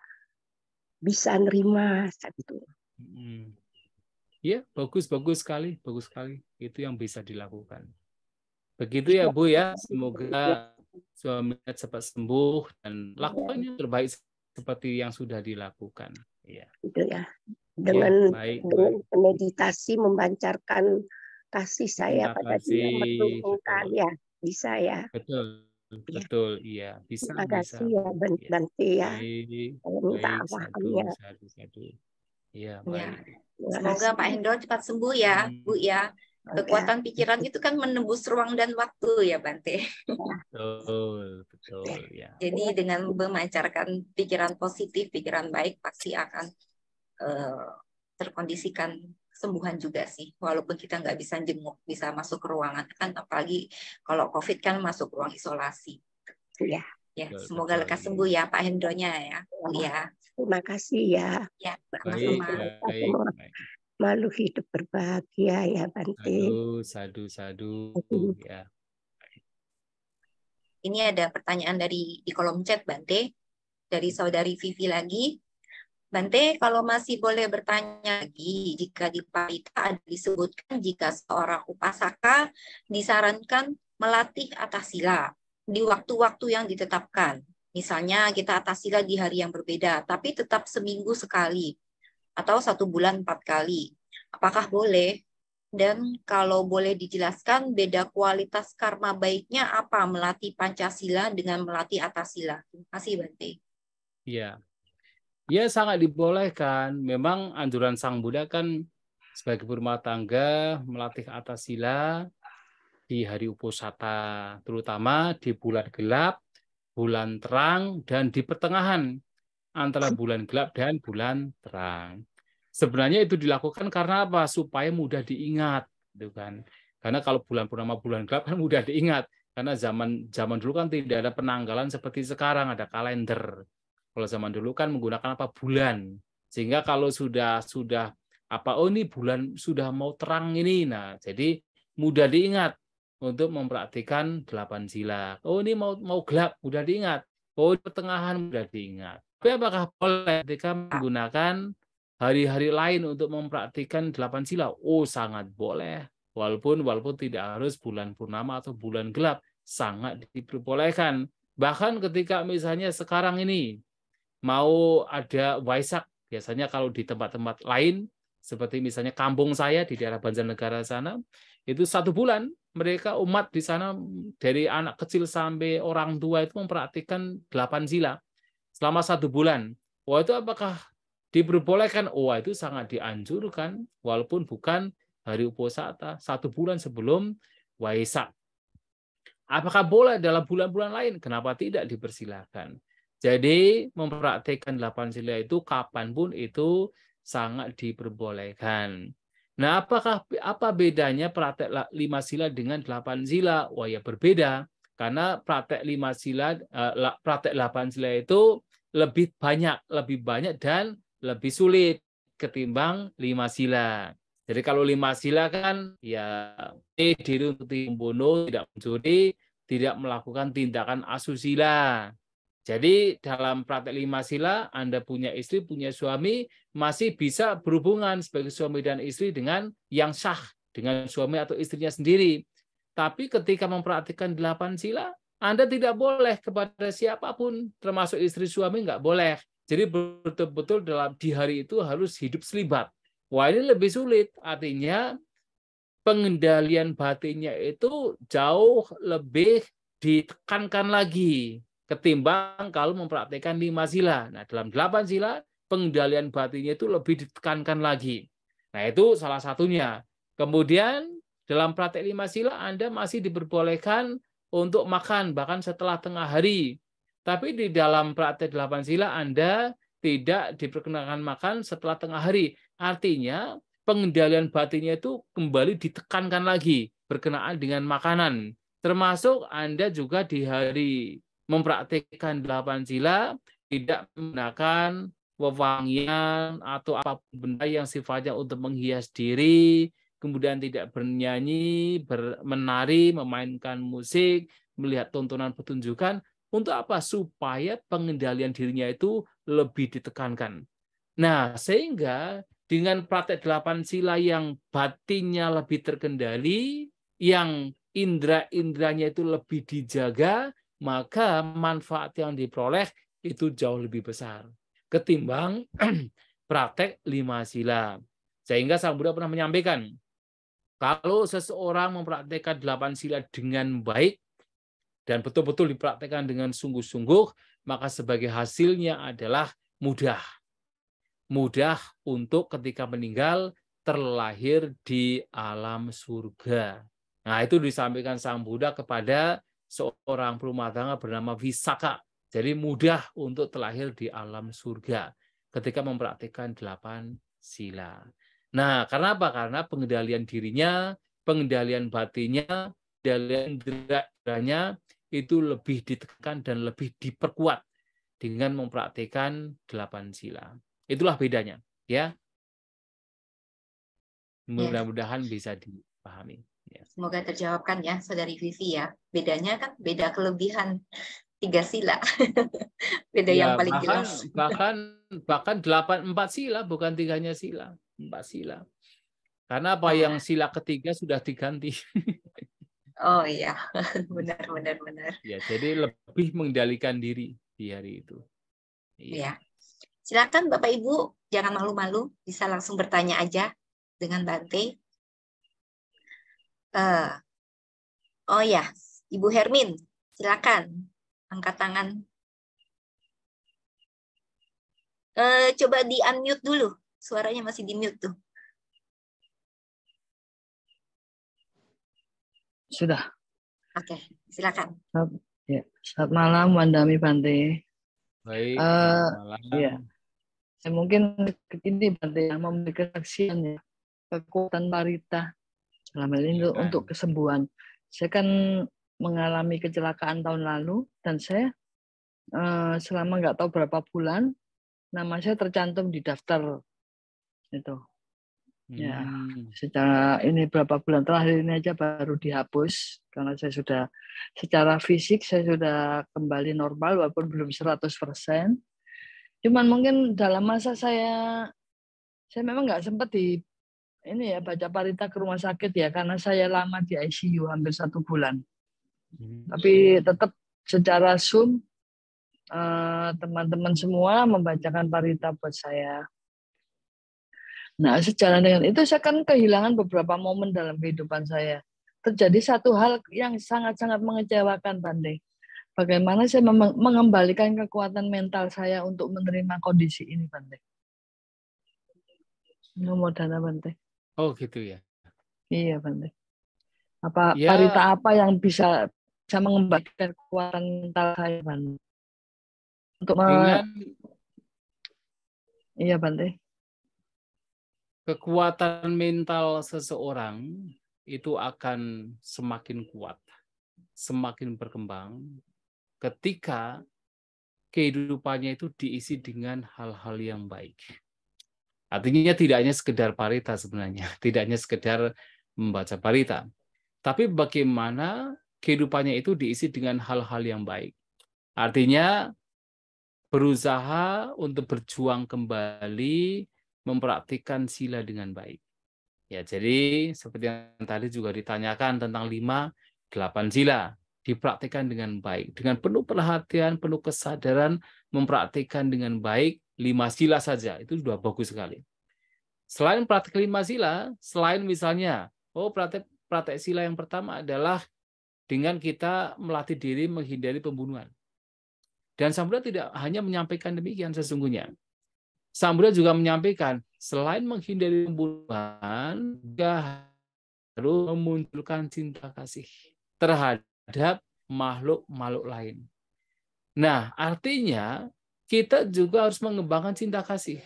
bisa nerima, gitu. Ya, bagus sekali. Itu yang bisa dilakukan. Begitu ya Bu ya, semoga suaminya cepat sembuh dan lakukan yang terbaik seperti yang sudah dilakukan. Itu ya. dengan baik. meditasi memancarkan kasih saya Terima pada dia, kasih. merenungkan Betul. ya, bisa ya. Betul. Ya. Betul, iya. Bisa, Terima kasih bisa. ya Bu. Iya. Bante ya. Baik, Saya minta baik. Sadu, pahamnya. sadu. Iya, Ya. baik. Terima Semoga kasih. Pak Hendro cepat sembuh ya, Bu ya. Kekuatan pikiran itu kan menembus ruang dan waktu ya, Bante. Betul, betul, ya. Jadi dengan memancarkan pikiran positif, pikiran baik pasti akan terkondisikan kesembuhan juga sih. Walaupun kita nggak bisa jenguk, bisa masuk ke ruangan kan, apalagi kalau COVID kan masuk ruang isolasi. Ya. Ya, Betul, semoga betul, lekas ya. sembuh ya Pak Hendronya ya. Ya, Terima kasih ya. ya, Baik, sama-sama. baik, baik. Malu hidup berbahagia ya Bante. Sadu, ya. Ini ada pertanyaan di kolom chat Bante, dari saudari Vivi lagi. Bante, kalau masih boleh bertanya lagi, jika di Parita ada disebutkan jika seorang upasaka disarankan melatih atasila di waktu-waktu yang ditetapkan. Misalnya kita atasila di hari yang berbeda, tapi tetap seminggu sekali atau 1 bulan 4 kali. Apakah boleh? Dan kalau boleh dijelaskan beda kualitas karma baiknya apa melatih Pancasila dengan melatih atasila? Terima kasih Bante. Ya. Ya, sangat dibolehkan. Memang anjuran Sang Buddha kan sebagai berumah tangga melatih atasila di hari uposatha, terutama di bulan gelap, bulan terang, dan di pertengahan antara bulan gelap dan bulan terang. Sebenarnya itu dilakukan karena apa? Supaya mudah diingat, gitu kan. Karena kalau bulan purnama, bulan gelap kan mudah diingat. Karena zaman dulu kan tidak ada penanggalan seperti sekarang, ada kalender. Kalau zaman dulu kan menggunakan apa? Bulan. Sehingga kalau sudah apa? Oh, ini bulan sudah mau terang ini. Nah, jadi mudah diingat untuk mempraktikkan 8 sila. Oh, ini mau gelap, mudah diingat. Oh, pertengahan mudah diingat. Tapi apakah boleh ketika menggunakan hari-hari lain untuk mempraktikkan 8 sila? Oh, sangat boleh. Walaupun tidak harus bulan purnama atau bulan gelap, sangat diperbolehkan. Bahkan ketika misalnya sekarang ini mau ada Waisak, biasanya kalau di tempat-tempat lain, seperti misalnya kampung saya di daerah Banjarnegara sana, itu 1 bulan mereka umat di sana dari anak kecil sampai orang tua itu mempraktikkan 8 sila selama 1 bulan. Wah, itu apakah diperbolehkan? Oh, itu sangat dianjurkan, walaupun bukan hari uposatha, 1 bulan sebelum Waisak. Apakah boleh dalam bulan-bulan lain? Kenapa tidak dipersilakan? Jadi mempraktikkan 8 sila itu kapanpun itu sangat diperbolehkan. Nah, apa bedanya praktek 5 sila dengan 8 sila? Wah, ya berbeda. Karena praktek 5 sila, praktek 8 sila itu lebih banyak dan lebih sulit ketimbang 5 sila. Jadi kalau 5 sila kan ya diri untuk membunuh, tidak mencuri, tidak melakukan tindakan asusila. Jadi dalam praktek 5 sila, Anda punya istri, punya suami, masih bisa berhubungan sebagai suami dan istri dengan yang sah, dengan suami atau istrinya sendiri. Tapi ketika mempraktikkan 8 sila, Anda tidak boleh kepada siapapun, termasuk istri suami nggak boleh. Jadi betul-betul di hari itu harus hidup selibat. Wah, ini lebih sulit. Artinya pengendalian batinnya itu jauh lebih ditekankan lagi ketimbang kalau mempraktikkan 5 sila. Nah, dalam 8 sila, pengendalian batinnya itu lebih ditekankan lagi. Nah, itu salah satunya. Kemudian, dalam praktek 5 sila, Anda masih diperbolehkan untuk makan, bahkan setelah tengah hari. Tapi di dalam praktek 8 sila, Anda tidak diperkenankan makan setelah tengah hari. Artinya, pengendalian batinnya itu kembali ditekankan lagi berkenaan dengan makanan. Termasuk Anda juga di hari mempraktikkan 8 sila, tidak menggunakan wewangian atau apapun benda yang sifatnya untuk menghias diri, kemudian tidak bernyanyi, menari, memainkan musik, melihat tontonan pertunjukan, untuk apa? Supaya pengendalian dirinya itu lebih ditekankan. Nah, sehingga dengan praktek 8 sila yang batinnya lebih terkendali, yang indera-inderanya itu lebih dijaga, maka manfaat yang diperoleh itu jauh lebih besar ketimbang praktek 5 sila. Sehingga Sang Buddha pernah menyampaikan, kalau seseorang mempraktekkan 8 sila dengan baik dan betul-betul dipraktekkan dengan sungguh-sungguh, maka sebagai hasilnya adalah mudah. Mudah untuk ketika meninggal terlahir di alam surga. Nah, itu disampaikan Sang Buddha kepada seorang perumah tangga bernama Visakha. Jadi mudah untuk terlahir di alam surga ketika mempraktikkan 8 sila. Nah, karena apa? Karena pengendalian dirinya, pengendalian batinnya, pengendalian indera-inderanya itu lebih ditekan dan lebih diperkuat dengan mempraktikkan 8 sila. Itulah bedanya, ya. Mudah-mudahan bisa dipahami. Ya. Semoga terjawabkan ya, Saudari Vivi ya. Bedanya kan beda kelebihan 3 sila. Beda Ya, yang paling jelas. bahkan 4 sila, bukan 3-nya sila, 4 sila. Karena apa yang sila ketiga sudah diganti. Oh iya, benar. Ya, jadi lebih mengendalikan diri di hari itu. Iya. Silakan Bapak Ibu, jangan malu-malu, bisa langsung bertanya aja dengan Bante. Oh ya, Ibu Hermin, silakan angkat tangan. Coba di-unmute dulu, suaranya masih di-mute tuh. Sudah. Oke, silakan. Ya. Selamat malam, Wandami Bante. Baik, malam. Ya. Saya mungkin ini Bante yang memberi kesaksian ya, kekuatan parita dalam hal ini untuk kesembuhan. Saya kan mengalami kecelakaan tahun lalu dan saya selama nggak tahu berapa bulan nama saya tercantum di daftar itu. Ya, secara ini berapa bulan terakhir ini aja baru dihapus karena saya sudah secara fisik saya sudah kembali normal walaupun belum 100%. Cuman mungkin dalam masa saya memang nggak sempat baca parita ke rumah sakit ya karena saya lama di ICU hampir 1 bulan. Tapi tetap secara Zoom teman-teman semua membacakan parita buat saya. Nah, sejalan dengan itu saya kan kehilangan beberapa momen dalam kehidupan saya. Terjadi satu hal yang sangat-sangat mengecewakan, Bante. Bagaimana saya mengembalikan kekuatan mental saya untuk menerima kondisi ini, Bante. Nomodana, Bante. Oh, gitu ya. Iya, Bante. Parita apa yang bisa mengembalikan kekuatan mental saya, Bante? Untuk Iya, Bante. Kekuatan mental seseorang itu akan semakin kuat, semakin berkembang ketika kehidupannya itu diisi dengan hal-hal yang baik. Artinya tidak hanya sekedar parita sebenarnya, tidak hanya sekedar membaca parita, tapi bagaimana kehidupannya itu diisi dengan hal-hal yang baik. Artinya berusaha untuk berjuang kembali mempraktikkan sila dengan baik. Ya, jadi seperti yang tadi juga ditanyakan tentang 5-8 sila, dipraktikkan dengan baik, dengan penuh perhatian, penuh kesadaran, mempraktikkan dengan baik 5 sila saja, itu sudah bagus sekali. Selain praktik 5 sila, selain misalnya, praktek sila yang pertama adalah dengan kita melatih diri menghindari pembunuhan. Dan Sang Buddha tidak hanya menyampaikan demikian sesungguhnya. Sang Buddha juga menyampaikan, selain menghindari pembunuhan, juga harus memunculkan cinta kasih terhadap makhluk-makhluk lain. Nah, artinya kita juga harus mengembangkan cinta kasih.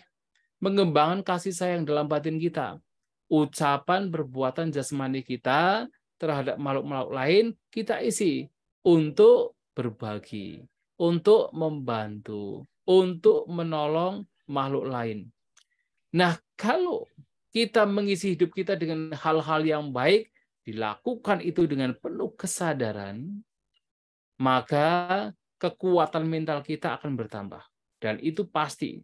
Mengembangkan kasih sayang dalam batin kita. Ucapan, perbuatan jasmani kita terhadap makhluk-makhluk lain, kita isi untuk berbagi, untuk membantu, untuk menolong makhluk lain. Nah, kalau kita mengisi hidup kita dengan hal-hal yang baik, dilakukan itu dengan penuh kesadaran, maka kekuatan mental kita akan bertambah. Dan itu pasti.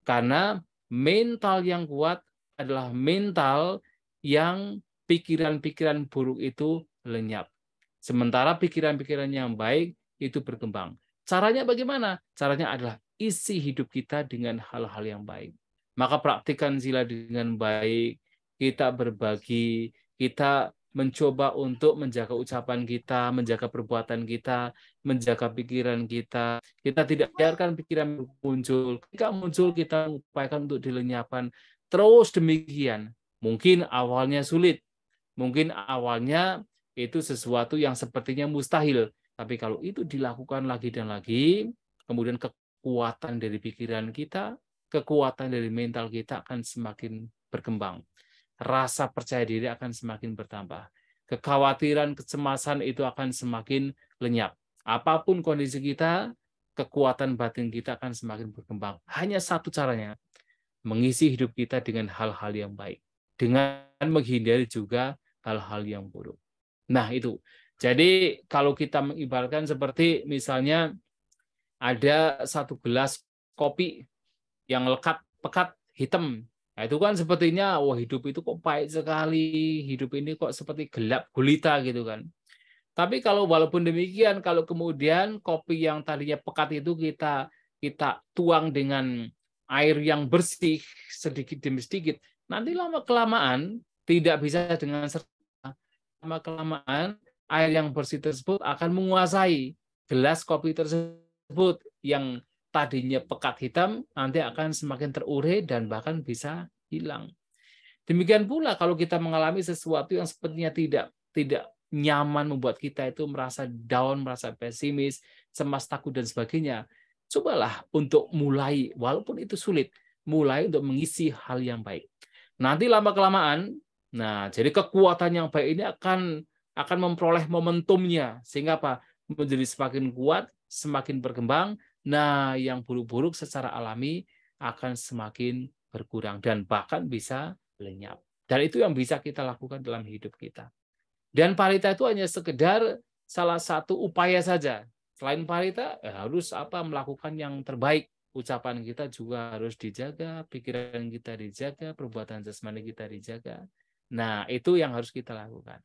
Karena mental yang kuat adalah mental yang pikiran-pikiran buruk itu lenyap. Sementara pikiran-pikiran yang baik itu berkembang. Caranya bagaimana? Caranya adalah isi hidup kita dengan hal-hal yang baik. Maka praktikkan sila dengan baik, kita berbagi, kita mencoba untuk menjaga ucapan kita, menjaga perbuatan kita, menjaga pikiran kita. Kita tidak biarkan pikiran muncul. Ketika muncul, kita upayakan untuk dilenyapkan. Terus demikian. Mungkin awalnya sulit. Mungkin awalnya itu sesuatu yang sepertinya mustahil. Tapi kalau itu dilakukan lagi dan lagi, kemudian kekuatan dari pikiran kita, kekuatan dari mental kita akan semakin berkembang. Rasa percaya diri akan semakin bertambah. Kekhawatiran, kecemasan itu akan semakin lenyap. Apapun kondisi kita, kekuatan batin kita akan semakin berkembang. Hanya satu caranya, mengisi hidup kita dengan hal-hal yang baik. Dengan menghindari juga hal-hal yang buruk. Nah itu. Jadi kalau kita mengibaratkan seperti misalnya ada satu gelas kopi yang pekat hitam. Nah, itu kan sepertinya wah hidup itu kok pahit sekali, hidup ini kok seperti gelap gulita gitu kan. Tapi kalau walaupun demikian, kalau kemudian kopi yang tadinya pekat itu kita tuang dengan air yang bersih sedikit demi sedikit, nanti lama kelamaan tidak bisa dengan serta, lama kelamaan air yang bersih tersebut akan menguasai gelas kopi tersebut yang tadinya pekat hitam nanti akan semakin terurai dan bahkan bisa hilang. Demikian pula kalau kita mengalami sesuatu yang sepertinya tidak nyaman, membuat kita itu merasa down, merasa pesimis, cemas, takut dan sebagainya. Cobalah untuk mulai, walaupun itu sulit, mulai untuk mengisi hal yang baik. Nanti lama kelamaan, nah jadi kekuatan yang baik ini akan memperoleh momentumnya sehingga apa? Menjadi semakin kuat, semakin berkembang. Nah, yang buruk-buruk secara alami akan semakin berkurang dan bahkan bisa lenyap. Dan itu yang bisa kita lakukan dalam hidup kita. Dan parita itu hanya sekedar salah satu upaya saja. Selain parita, harus melakukan yang terbaik. Ucapan kita juga harus dijaga, pikiran kita dijaga, perbuatan jasmani kita dijaga. Nah, itu yang harus kita lakukan.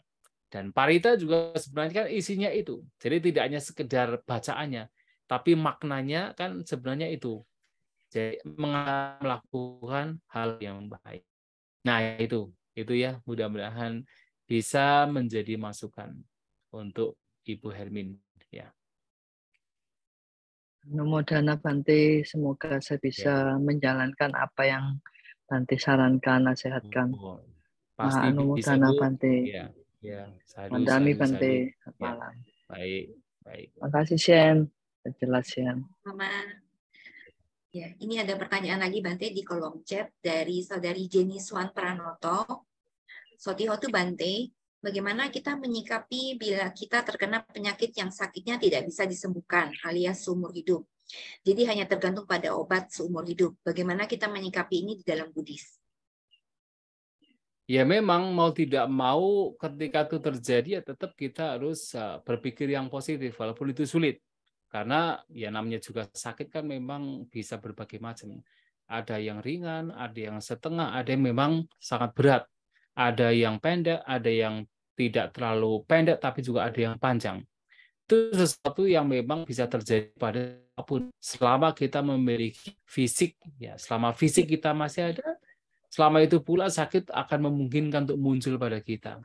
Dan parita juga sebenarnya kan isinya itu. Jadi tidak hanya sekedar bacaannya, tapi maknanya kan sebenarnya itu. Jadi melakukan hal yang baik. Nah, itu ya mudah-mudahan bisa menjadi masukan untuk Ibu Hermin ya. Namo Dana Bante, semoga saya bisa menjalankan apa yang Bante sarankan, nasihatkan. Pasti bisa Dana Bu. Bante. Ya, Mandami Bante, malam. Baik. Makasih Shen, jelas Shen. Mama. Ya, ini ada pertanyaan lagi Bante di kolom chat dari saudari Jenny Swan Pranoto. Sotihotu Bante, bagaimana kita menyikapi bila kita terkena penyakit yang sakitnya tidak bisa disembuhkan alias seumur hidup. Jadi hanya tergantung pada obat seumur hidup. Bagaimana kita menyikapi ini di dalam Buddhis? Ya memang mau tidak mau ketika itu terjadi ya tetap kita harus berpikir yang positif walaupun itu sulit. Karena ya namanya juga sakit kan memang bisa berbagai macam. Ada yang ringan, ada yang setengah, ada yang memang sangat berat. Ada yang pendek, ada yang tidak terlalu pendek tapi juga ada yang panjang. Itu sesuatu yang memang bisa terjadi pada apapun selama kita memiliki fisik ya, selama fisik kita masih ada. Selama itu pula sakit akan memungkinkan untuk muncul pada kita.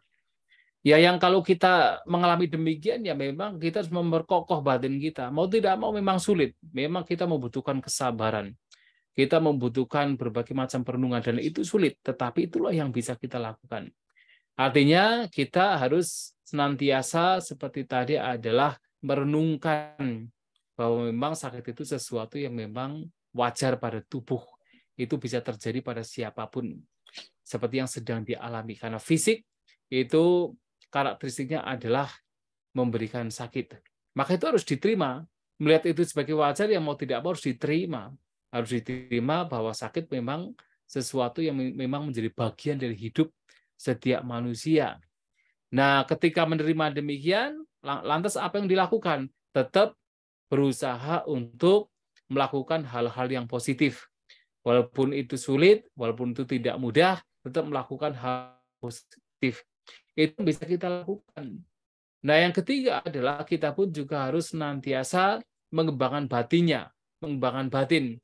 Ya yang kalau kita mengalami demikian ya memang kita harus memperkokoh batin kita. Mau tidak mau memang sulit. Memang kita membutuhkan kesabaran. Kita membutuhkan berbagai macam perenungan dan itu sulit. Tetapi itulah yang bisa kita lakukan. Artinya kita harus senantiasa seperti tadi adalah merenungkan bahwa memang sakit itu sesuatu yang memang wajar pada tubuh. Itu bisa terjadi pada siapapun seperti yang sedang dialami karena fisik itu karakteristiknya adalah memberikan sakit, maka itu harus diterima. Melihat itu sebagai wajar yang mau tidak mau harus diterima bahwa sakit memang sesuatu yang memang menjadi bagian dari hidup setiap manusia. Nah ketika menerima demikian lantas apa yang dilakukan? Tetap berusaha untuk melakukan hal-hal yang positif. Walaupun itu sulit, walaupun itu tidak mudah, tetap melakukan hal positif. Itu bisa kita lakukan. Nah, yang ketiga adalah kita pun juga harus senantiasa mengembangkan batinnya, mengembangkan batin.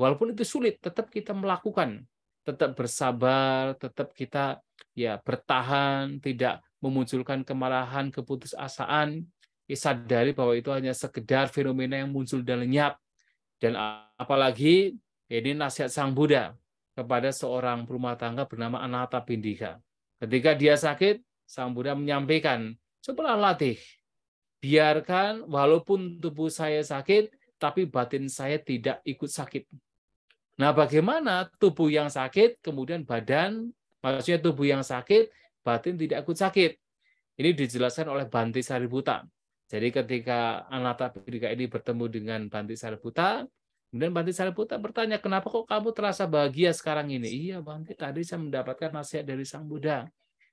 Walaupun itu sulit, tetap kita melakukan, tetap bersabar, tetap kita ya bertahan, tidak memunculkan kemarahan, keputusasaan, sadari bahwa itu hanya sekedar fenomena yang muncul dan lenyap. Dan apalagi ini nasihat Sang Buddha kepada seorang rumah tangga bernama Anathapindika. Ketika dia sakit, Sang Buddha menyampaikan, cobalah latih. Biarkan walaupun tubuh saya sakit, tapi batin saya tidak ikut sakit. Nah, bagaimana tubuh yang sakit, kemudian badan, maksudnya tubuh yang sakit, batin tidak ikut sakit. Ini dijelaskan oleh Bhante Sariputta. Jadi ketika Anathapindika ini bertemu dengan Bhante Sariputta, kemudian Bhante Sariputta bertanya, kenapa kok kamu terasa bahagia sekarang ini? Iya Bhante, tadi saya mendapatkan nasihat dari Sang Buddha.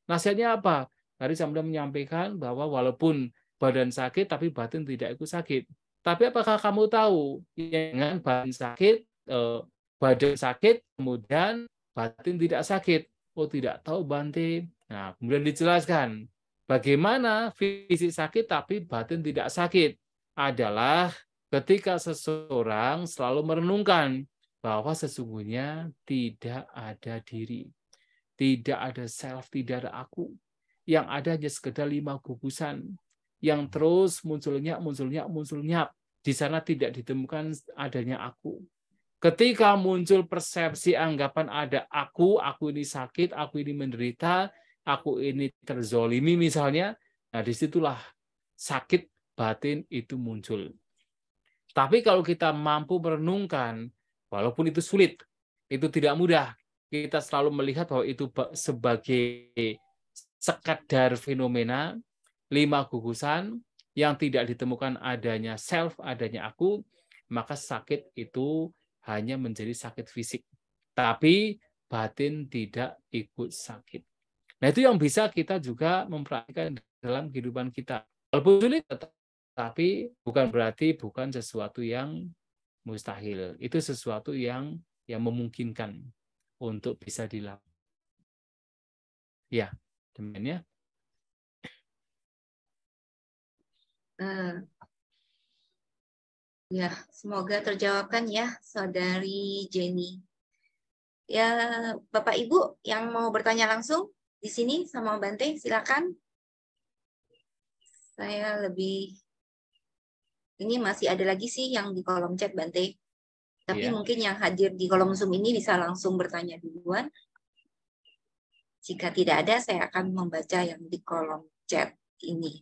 Nasihatnya apa? Tadi Sang Buddha menyampaikan bahwa walaupun badan sakit, tapi batin tidak ikut sakit. Tapi apakah kamu tahu, dengan badan sakit, badan sakit, kemudian batin tidak sakit? Oh tidak tahu Bhante. Nah, kemudian dijelaskan, bagaimana fisik sakit tapi batin tidak sakit adalah ketika seseorang selalu merenungkan bahwa sesungguhnya tidak ada diri, tidak ada self, tidak ada aku. Yang ada hanya sekedar 5 gugusan yang terus munculnya. Di sana tidak ditemukan adanya aku. Ketika muncul persepsi anggapan ada aku ini sakit, aku ini menderita, aku ini terzolimi misalnya, nah disitulah sakit batin itu muncul. Tapi kalau kita mampu merenungkan, walaupun itu sulit, itu tidak mudah, kita selalu melihat bahwa itu sebagai sekadar fenomena, 5 gugusan yang tidak ditemukan adanya self, adanya aku, maka sakit itu hanya menjadi sakit fisik. Tapi batin tidak ikut sakit. Nah, itu yang bisa kita juga mempraktikkan dalam kehidupan kita. Walaupun sulit, tapi bukan berarti bukan sesuatu yang mustahil. Itu sesuatu yang memungkinkan untuk bisa dilakukan. Ya, demikian ya. Ya, semoga terjawabkan ya, Saudari Jenny. Ya, Bapak Ibu yang mau bertanya langsung di sini sama Bante, silakan. Saya ini masih ada lagi sih yang di kolom chat Bante. Tapi mungkin yang hadir di kolom Zoom ini bisa langsung bertanya duluan. Jika tidak ada, saya akan membaca yang di kolom chat ini.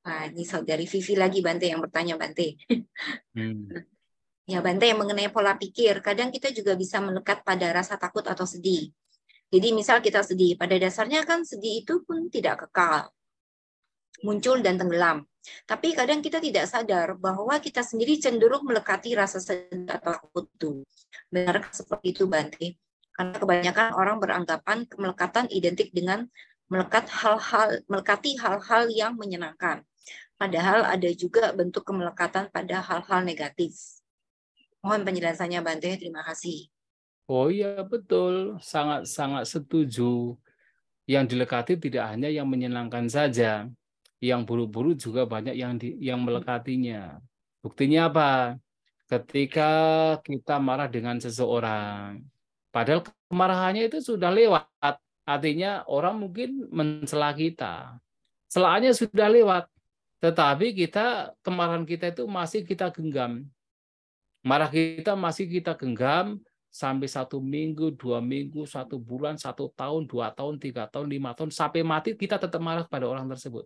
Nah, ini Saudari Vivi lagi Bante yang bertanya Bante. Ya Bante, yang mengenai pola pikir, kadang kita juga bisa melekat pada rasa takut atau sedih. Jadi misal kita sedih, pada dasarnya kan sedih itu pun tidak kekal, muncul dan tenggelam. Tapi kadang kita tidak sadar bahwa kita sendiri cenderung melekati rasa sedih atau takut itu. Benar seperti itu Bante? Karena kebanyakan orang beranggapan kemelekatan identik dengan melekati hal-hal yang menyenangkan. Padahal ada juga bentuk kemelekatan pada hal-hal negatif. Mohon penjelasannya Bante, terima kasih. Oh iya betul, sangat setuju. Yang dilekati tidak hanya yang menyenangkan saja, yang buruk-buruk juga banyak yang melekatinya. Buktinya apa? Ketika kita marah dengan seseorang, padahal kemarahannya itu sudah lewat, artinya orang mungkin mencela kita, celaannya sudah lewat, tetapi kemarahan kita itu masih kita genggam. Marah kita masih kita genggam sampai 1 minggu, 2 minggu, 1 bulan, 1 tahun, 2 tahun, 3 tahun, 5 tahun, sampai mati kita tetap marah pada orang tersebut.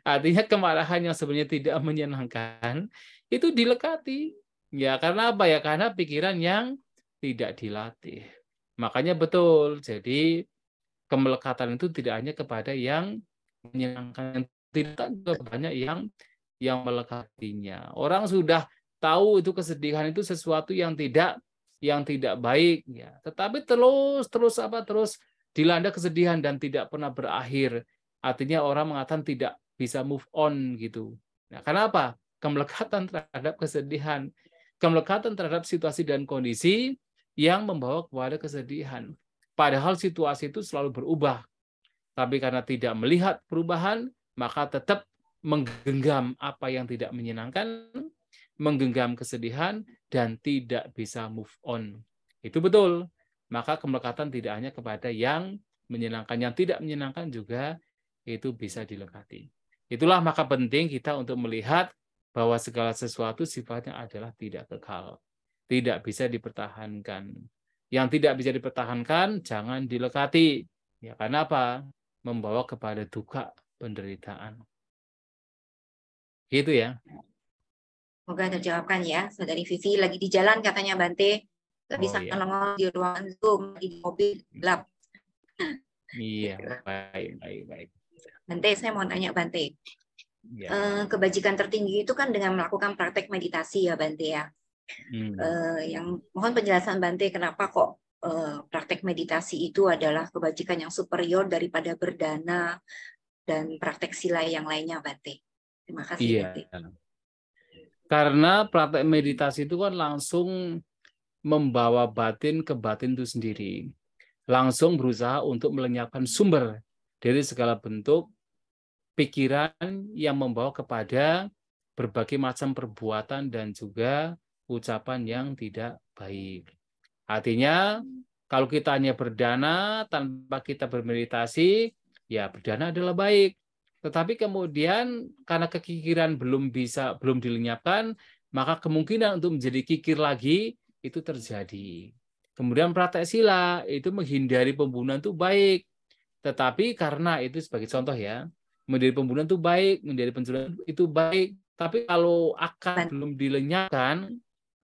Artinya kemarahan yang sebenarnya tidak menyenangkan itu dilekati. Ya karena apa ya? Karena pikiran yang tidak dilatih. Makanya betul. Jadi kemelekatan itu tidak hanya kepada yang menyenangkan, tidak juga banyak yang melekatinya. Orang sudah tahu itu kesedihan itu sesuatu yang tidak baik ya, tetapi terus dilanda kesedihan dan tidak pernah berakhir. Artinya orang mengatakan tidak bisa move on gitu. Nah, kenapa? Kemelekatan terhadap kesedihan, kemelekatan terhadap situasi dan kondisi yang membawa kepada kesedihan. Padahal situasi itu selalu berubah. Tapi karena tidak melihat perubahan, maka tetap menggenggam apa yang tidak menyenangkan, menggenggam kesedihan, dan tidak bisa move on. Itu betul. Maka kemelekatan tidak hanya kepada yang menyenangkan, yang tidak menyenangkan juga itu bisa dilekati. Itulah maka penting kita untuk melihat bahwa segala sesuatu sifatnya adalah tidak kekal, tidak bisa dipertahankan. Yang tidak bisa dipertahankan jangan dilekati. Ya, karena apa? Membawa kepada duka, penderitaan. Gitu ya. Semoga terjawabkan ya. Saudari Vivi lagi di jalan katanya Bante. Nggak bisa iya. nongol di ruangan Zoom, lagi di mobil gelap. Iya, baik. Bante, saya mau tanya Bante. Ya. Kebajikan tertinggi itu kan dengan melakukan praktek meditasi ya Bante ya. Yang mohon penjelasan Bante kenapa kok praktek meditasi itu adalah kebajikan yang superior daripada berdana dan praktek sila yang lainnya Bante. Terima kasih Bante. Karena praktek meditasi itu kan langsung membawa batin ke batin itu sendiri. Langsung berusaha untuk melenyapkan sumber dari segala bentuk pikiran yang membawa kepada berbagai macam perbuatan dan juga ucapan yang tidak baik. Artinya, kalau kita hanya berdana tanpa kita bermeditasi, ya berdana adalah baik. Tetapi kemudian karena kekikiran belum dilenyapkan, maka kemungkinan untuk menjadi kikir lagi itu terjadi. Kemudian praktek sila itu menghindari pembunuhan itu baik. Tetapi karena itu sebagai contoh ya, menghindari pembunuhan itu baik, menghindari pencurian itu baik. Tapi kalau akal belum dilenyapkan,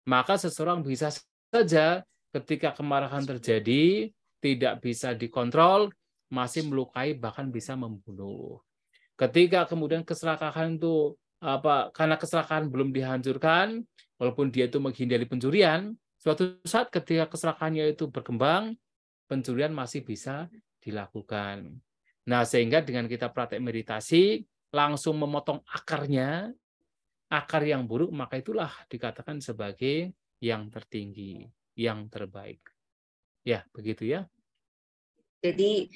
maka seseorang bisa saja ketika kemarahan terjadi tidak bisa dikontrol, masih melukai bahkan bisa membunuh. Ketika kemudian keserakahan itu karena keserakahan belum dihancurkan, walaupun dia itu menghindari pencurian, suatu saat ketika keserakahannya itu berkembang, pencurian masih bisa dilakukan. Nah, sehingga dengan kita praktek meditasi, langsung memotong akarnya, akar yang buruk, maka itulah dikatakan sebagai yang tertinggi, yang terbaik. Ya, begitu ya. Jadi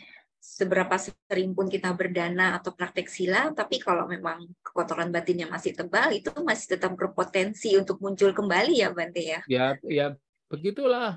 seberapa sering pun kita berdana atau praktek sila, tapi kalau memang kekotoran batinnya masih tebal, itu masih tetap berpotensi untuk muncul kembali ya Bante ya? Ya, begitulah.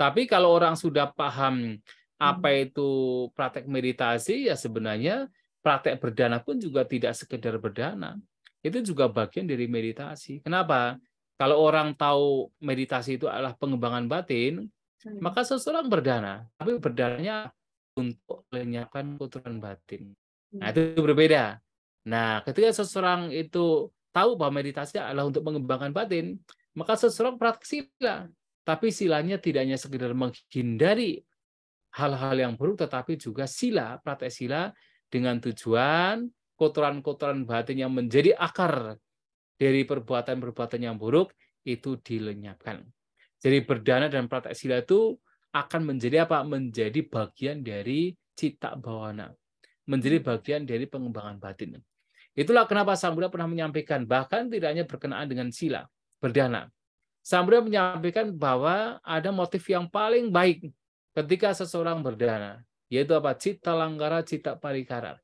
Tapi kalau orang sudah paham apa itu praktek meditasi, ya sebenarnya praktek berdana pun juga tidak sekedar berdana. Itu juga bagian dari meditasi. Kenapa? Kalau orang tahu meditasi itu adalah pengembangan batin, maka seseorang berdana. Tapi berdananya untuk melenyapkan kotoran batin. Nah, itu berbeda. Nah, ketika seseorang itu tahu bahwa meditasi adalah untuk mengembangkan batin, maka seseorang praktek sila. Tapi silanya tidak hanya sekedar menghindari hal-hal yang buruk, tetapi juga sila, praktek sila dengan tujuan kotoran-kotoran batin yang menjadi akar dari perbuatan-perbuatan yang buruk itu dilenyapkan. Jadi berdana dan praktek sila itu akan menjadi apa? Menjadi bagian dari cita bawana. Menjadi bagian dari pengembangan batin. Itulah kenapa Sang Buddha pernah menyampaikan, bahkan tidak hanya berkenaan dengan sila, berdana. Sang Buddha menyampaikan bahwa ada motif yang paling baik ketika seseorang berdana, yaitu apa? Cita langgara, cita parikara.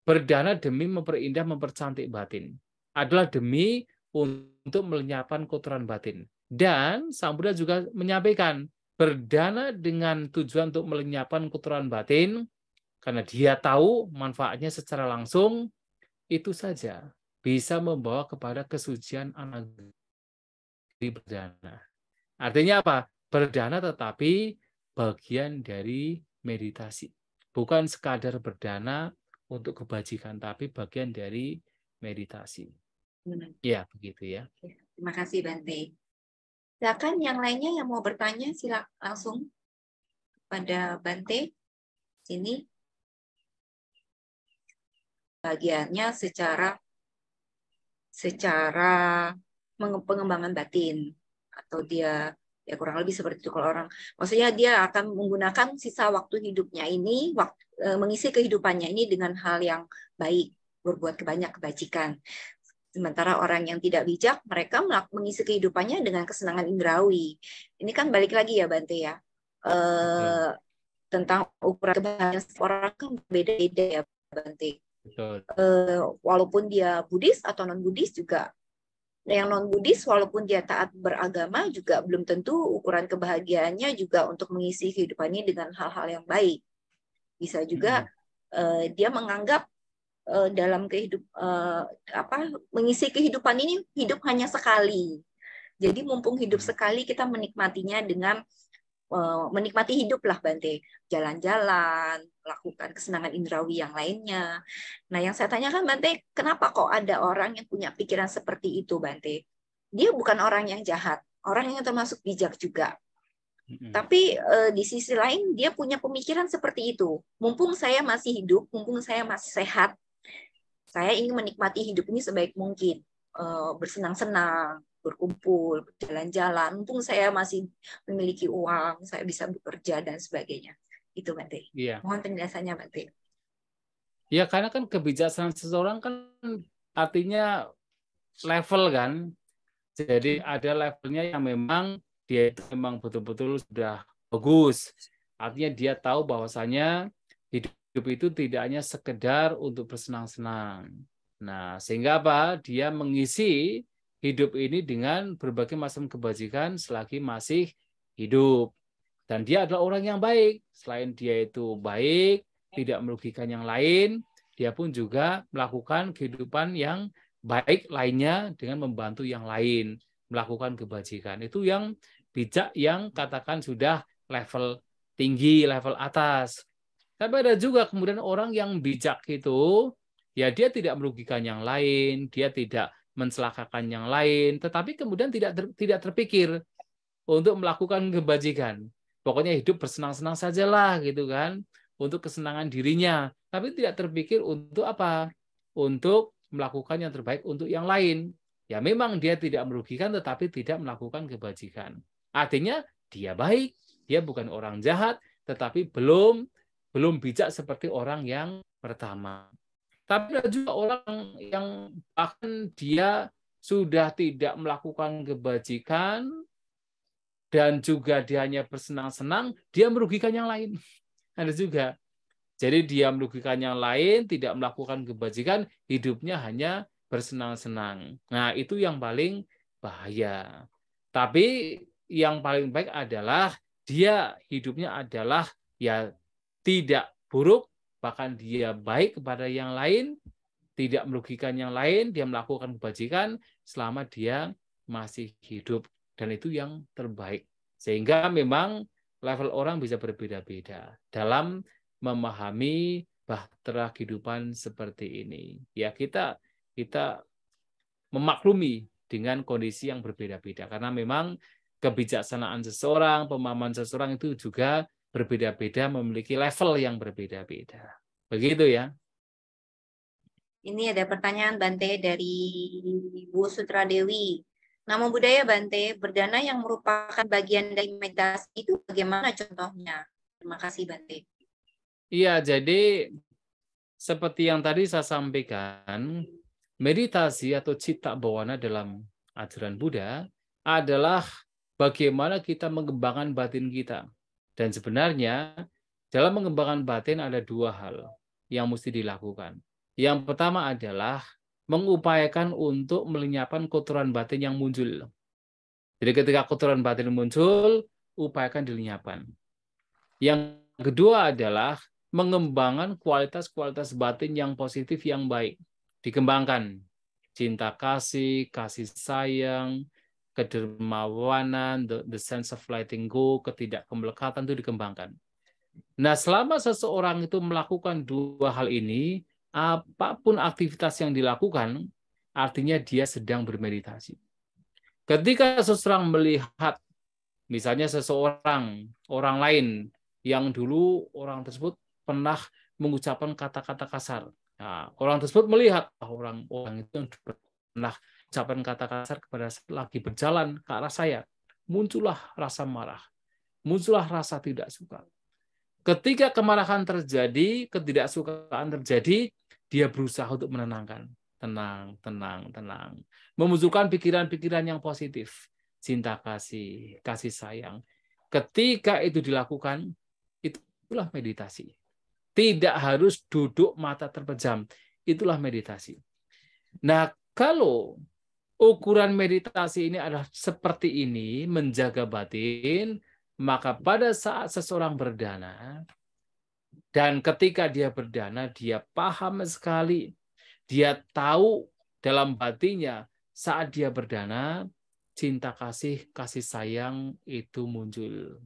Berdana demi memperindah, mempercantik batin. Adalah demi untuk melenyapkan kotoran batin. Dan Sang Buddha juga menyampaikan, berdana dengan tujuan untuk melenyapkan kotoran batin, karena dia tahu manfaatnya secara langsung, itu saja bisa membawa kepada kesucian anaga berdana. Artinya apa? Berdana tetapi bagian dari meditasi. Bukan sekadar berdana untuk kebajikan, tapi bagian dari meditasi. Ya, begitu ya. Terima kasih Bante. Silakan yang lainnya yang mau bertanya, silakan langsung pada Bante. Sini. Bagiannya secara pengembangan batin. Atau dia ya kurang lebih seperti itu kalau orang. Maksudnya dia akan menggunakan sisa waktu hidupnya ini, mengisi kehidupannya ini dengan hal yang baik, berbuat banyak kebajikan. Sementara orang yang tidak bijak, mereka mengisi kehidupannya dengan kesenangan indrawi. Ini kan balik lagi ya Bante ya. Tentang ukuran kebahagiaan orang kan berbeda-beda ya Bante. Walaupun dia Buddhis atau non-Buddhis juga yang non-Buddhis walaupun dia taat beragama juga belum tentu ukuran kebahagiaannya juga untuk mengisi kehidupannya dengan hal-hal yang baik. Bisa juga dia menganggap dalam mengisi kehidupan ini hidup hanya sekali. Jadi mumpung hidup sekali kita menikmatinya dengan menikmati hidup lah Bante, jalan-jalan, melakukan kesenangan indrawi yang lainnya. Nah yang saya tanyakan Bante, kenapa kok ada orang yang punya pikiran seperti itu Bante? Dia bukan orang yang jahat, orang yang termasuk bijak juga. Tapi di sisi lain dia punya pemikiran seperti itu. Mumpung saya masih hidup, mumpung saya masih sehat, saya ingin menikmati hidup ini sebaik mungkin, bersenang-senang, berkumpul, berjalan-jalan. Mumpung saya masih memiliki uang, saya bisa bekerja dan sebagainya. Itu Bante. Iya. Mohon penjelasannya Bante. Ya karena kan kebijaksanaan seseorang kan artinya level kan. Jadi ada levelnya yang memang dia itu memang betul-betul sudah bagus. Artinya dia tahu bahwasanya hidup itu tidak hanya sekedar untuk bersenang-senang. Nah, sehingga apa? Dia mengisi hidup ini dengan berbagai macam kebajikan selagi masih hidup. Dan dia adalah orang yang baik. Selain dia itu baik, tidak merugikan yang lain, dia pun juga melakukan kehidupan yang baik lainnya dengan membantu yang lain, melakukan kebajikan. Itu yang bijak yang katakan sudah level tinggi, level atas. Tapi ada juga kemudian orang yang bijak itu, ya dia tidak merugikan yang lain, dia tidak mencelakakan yang lain, tetapi kemudian tidak terpikir untuk melakukan kebajikan. Pokoknya hidup bersenang-senang sajalah gitu kan, untuk kesenangan dirinya, tapi tidak terpikir untuk apa? Untuk melakukan yang terbaik untuk yang lain. Ya memang dia tidak merugikan tetapi tidak melakukan kebajikan. Artinya dia baik, dia bukan orang jahat, tetapi belum bijak seperti orang yang pertama. Tapi ada juga orang yang bahkan dia sudah tidak melakukan kebajikan dan juga dia hanya bersenang-senang, dia merugikan yang lain. Ada juga. Jadi dia merugikan yang lain, tidak melakukan kebajikan, hidupnya hanya bersenang-senang. Nah, itu yang paling bahaya. Tapi yang paling baik adalah dia hidupnya adalah ya tidak buruk, bahkan dia baik kepada yang lain, tidak merugikan yang lain, dia melakukan kebajikan selama dia masih hidup. Dan itu yang terbaik. Sehingga memang level orang bisa berbeda-beda dalam memahami bahtera kehidupan seperti ini. Ya kita memaklumi dengan kondisi yang berbeda-beda. Karena memang kebijaksanaan seseorang, pemahaman seseorang itu juga berbeda-beda, memiliki level yang berbeda-beda. Begitu ya. Ini ada pertanyaan Bante dari Bu Sutradewi. Namo Buddhaya Bante, berdana yang merupakan bagian dari meditasi itu bagaimana contohnya? Terima kasih Bante. Iya, jadi seperti yang tadi saya sampaikan, meditasi atau citta bawana dalam ajaran Buddha adalah bagaimana kita mengembangkan batin kita. Dan sebenarnya dalam mengembangkan batin ada dua hal yang mesti dilakukan. Yang pertama adalah mengupayakan untuk melenyapkan kotoran batin yang muncul. Jadi ketika kotoran batin muncul, upayakan dilenyapkan. Yang kedua adalah mengembangkan kualitas-kualitas batin yang positif, yang baik. Dikembangkan. Cinta kasih, kasih sayang, kedermawanan, the sense of letting go, ketidakkemelekatan itu dikembangkan. Nah, selama seseorang itu melakukan dua hal ini, apapun aktivitas yang dilakukan, artinya dia sedang bermeditasi. Ketika seseorang melihat, misalnya seseorang, orang lain, yang dulu orang tersebut pernah mengucapkan kata-kata kasar. Nah, orang tersebut melihat orang itu yang pernah mengucapkan kata kasar kepada saya lagi berjalan ke arah saya. Muncullah rasa marah. Muncullah rasa tidak suka. Ketika kemarahan terjadi, ketidaksukaan terjadi, dia berusaha untuk menenangkan. Tenang, tenang, tenang. Memunculkan pikiran-pikiran yang positif. Cinta kasih, kasih sayang. Ketika itu dilakukan, itulah meditasi. Tidak harus duduk mata terpejam. Itulah meditasi. Nah, kalau ukuran meditasi ini adalah seperti ini, menjaga batin, maka pada saat seseorang berdana, dan ketika dia berdana, dia paham sekali, dia tahu dalam batinnya saat dia berdana, cinta kasih, kasih sayang itu muncul.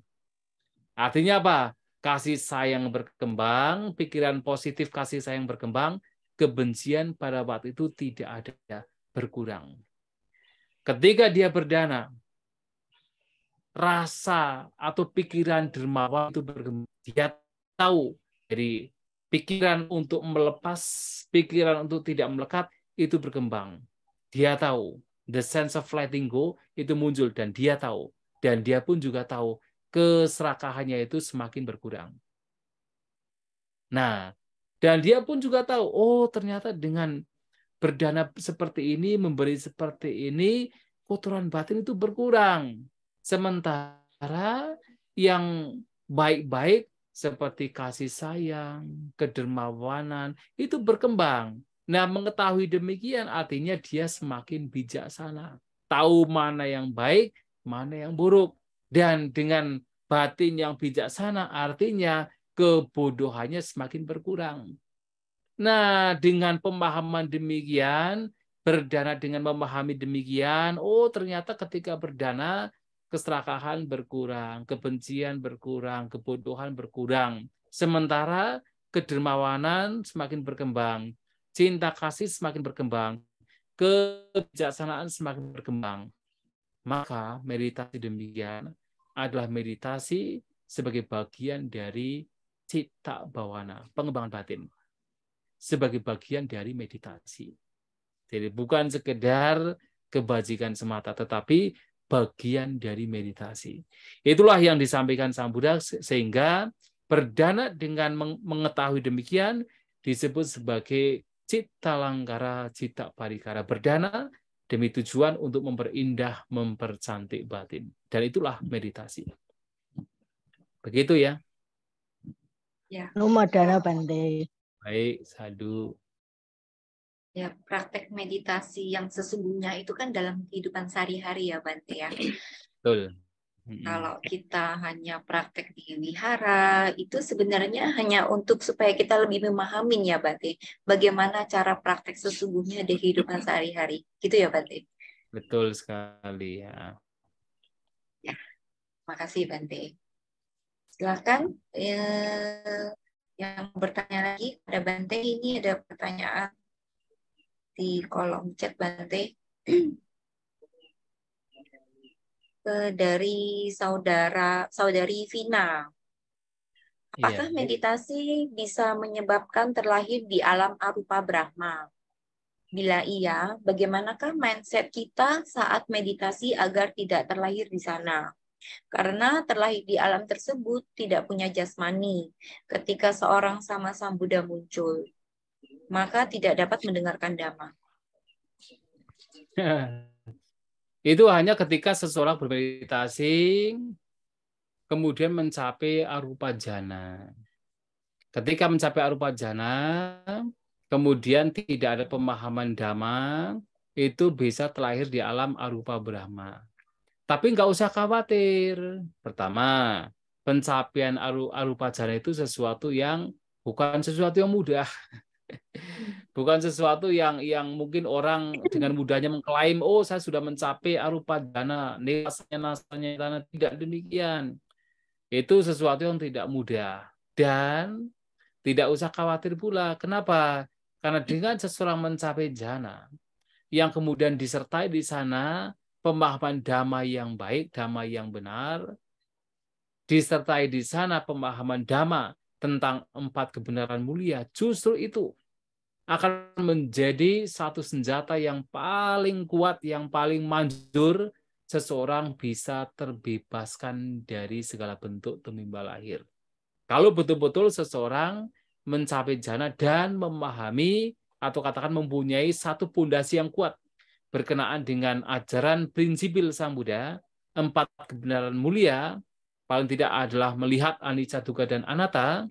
Artinya apa? Kasih sayang berkembang, pikiran positif kasih sayang berkembang, kebencian pada waktu itu tidak ada, berkurang. Ketika dia berdana, rasa atau pikiran dermawan itu berkembang. Dia tahu dari pikiran untuk melepas, pikiran untuk tidak melekat itu berkembang. Dia tahu the sense of letting go itu muncul dan dia tahu, dan dia pun juga tahu keserakahannya itu semakin berkurang. Nah, dan dia pun juga tahu, oh ternyata dengan berdana seperti ini, memberi seperti ini, kotoran batin itu berkurang. Sementara yang baik-baik seperti kasih sayang, kedermawanan, itu berkembang. Nah, mengetahui demikian artinya dia semakin bijaksana. Tahu mana yang baik, mana yang buruk. Dan dengan batin yang bijaksana artinya kebodohannya semakin berkurang. Nah, dengan pemahaman demikian, berdana dengan memahami demikian, oh ternyata ketika berdana, keserakahan berkurang, kebencian berkurang, kebodohan berkurang. Sementara kedermawanan semakin berkembang, cinta kasih semakin berkembang, kebijaksanaan semakin berkembang. Maka meditasi demikian adalah meditasi sebagai bagian dari citta bawana, pengembangan batin. Sebagai bagian dari meditasi. Jadi bukan sekedar kebajikan semata, tetapi bagian dari meditasi. Itulah yang disampaikan Sang Buddha, sehingga berdana dengan mengetahui demikian disebut sebagai citta langkara, citta parikara. Berdana demi tujuan untuk memperindah, mempercantik batin. Dan itulah meditasi. Begitu ya. Ya. Numadana Bante. Baik, sadhu. Ya, praktek meditasi yang sesungguhnya itu kan dalam kehidupan sehari-hari ya, Bante ya. Betul. Kalau kita hanya praktek di wihara, itu sebenarnya hanya untuk supaya kita lebih memahami ya, Bante, bagaimana cara praktek sesungguhnya di kehidupan sehari-hari. Gitu ya, Bante? Betul sekali ya. Ya, makasih Bante. Silakan yang bertanya lagi pada Bante. Ini ada pertanyaan di kolom chat Bante. Dari saudari Vina. Apakah meditasi bisa menyebabkan terlahir di alam arupa Brahma? Bila iya, bagaimanakah mindset kita saat meditasi agar tidak terlahir di sana? Karena terlahir di alam tersebut tidak punya jasmani. Ketika seorang sama Sang Buddha muncul, maka tidak dapat mendengarkan Dhamma. Itu hanya ketika seseorang bermeditasi, kemudian mencapai arupa jhana. Ketika mencapai arupa jhana, kemudian tidak ada pemahaman Dhamma, itu bisa terlahir di alam arupa Brahma. Tapi nggak usah khawatir. Pertama, pencapaian arupa jhana itu sesuatu yang bukan sesuatu yang mudah. Bukan sesuatu yang mungkin orang dengan mudahnya mengklaim, oh saya sudah mencapai arupa jhana, nasanya, tidak demikian. Itu sesuatu yang tidak mudah. Dan tidak usah khawatir pula. Kenapa? Karena dengan seseorang mencapai jhana, yang kemudian disertai di sana pemahaman Dhamma yang baik, Dhamma yang benar, disertai di sana pemahaman Dhamma tentang 4 kebenaran mulia, justru itu akan menjadi satu senjata yang paling kuat, yang paling manjur, seseorang bisa terbebaskan dari segala bentuk tumimba lahir. Kalau betul-betul seseorang mencapai jhana dan memahami atau katakan mempunyai satu pondasi yang kuat berkenaan dengan ajaran prinsipil Sang Buddha, 4 kebenaran mulia, paling tidak adalah melihat anicca, dukkha, dan anatta,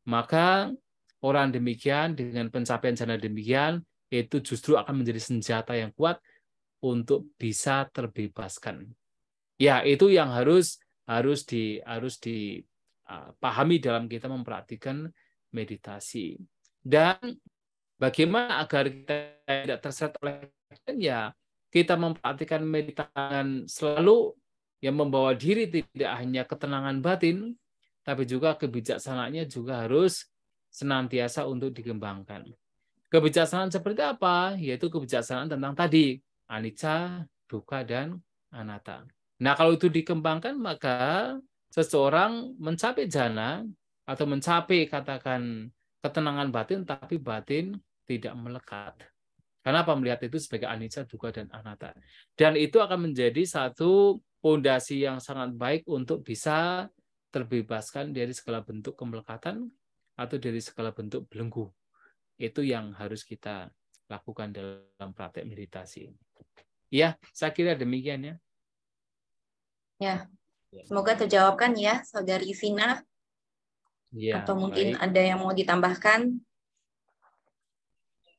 maka orang demikian dengan pencapaian jhana demikian itu justru akan menjadi senjata yang kuat untuk bisa terbebaskan. Ya, itu yang harus dipahami dalam kita mempraktikkan meditasi. Dan bagaimana agar kita tidak terseret oleh ya kita mempraktikkan meditasi selalu yang membawa diri tidak hanya ketenangan batin, tapi juga kebijaksanaannya juga harus senantiasa untuk dikembangkan. Kebijaksanaan seperti apa? Yaitu kebijaksanaan tentang tadi, anicca, dukkha, dan anatta. Nah, kalau itu dikembangkan, maka seseorang mencapai jhana atau mencapai katakan ketenangan batin, tapi batin tidak melekat. Kenapa melihat itu sebagai anicca, dukkha, dan anatta? Dan itu akan menjadi satu fondasi yang sangat baik untuk bisa terbebaskan dari segala bentuk kemelekatan atau dari segala bentuk belenggu. Itu yang harus kita lakukan dalam praktek meditasi. Ya, saya kira demikian ya. Ya, semoga terjawabkan ya, Saudari Vina. Ya, atau mungkin baik. ada yang mau ditambahkan?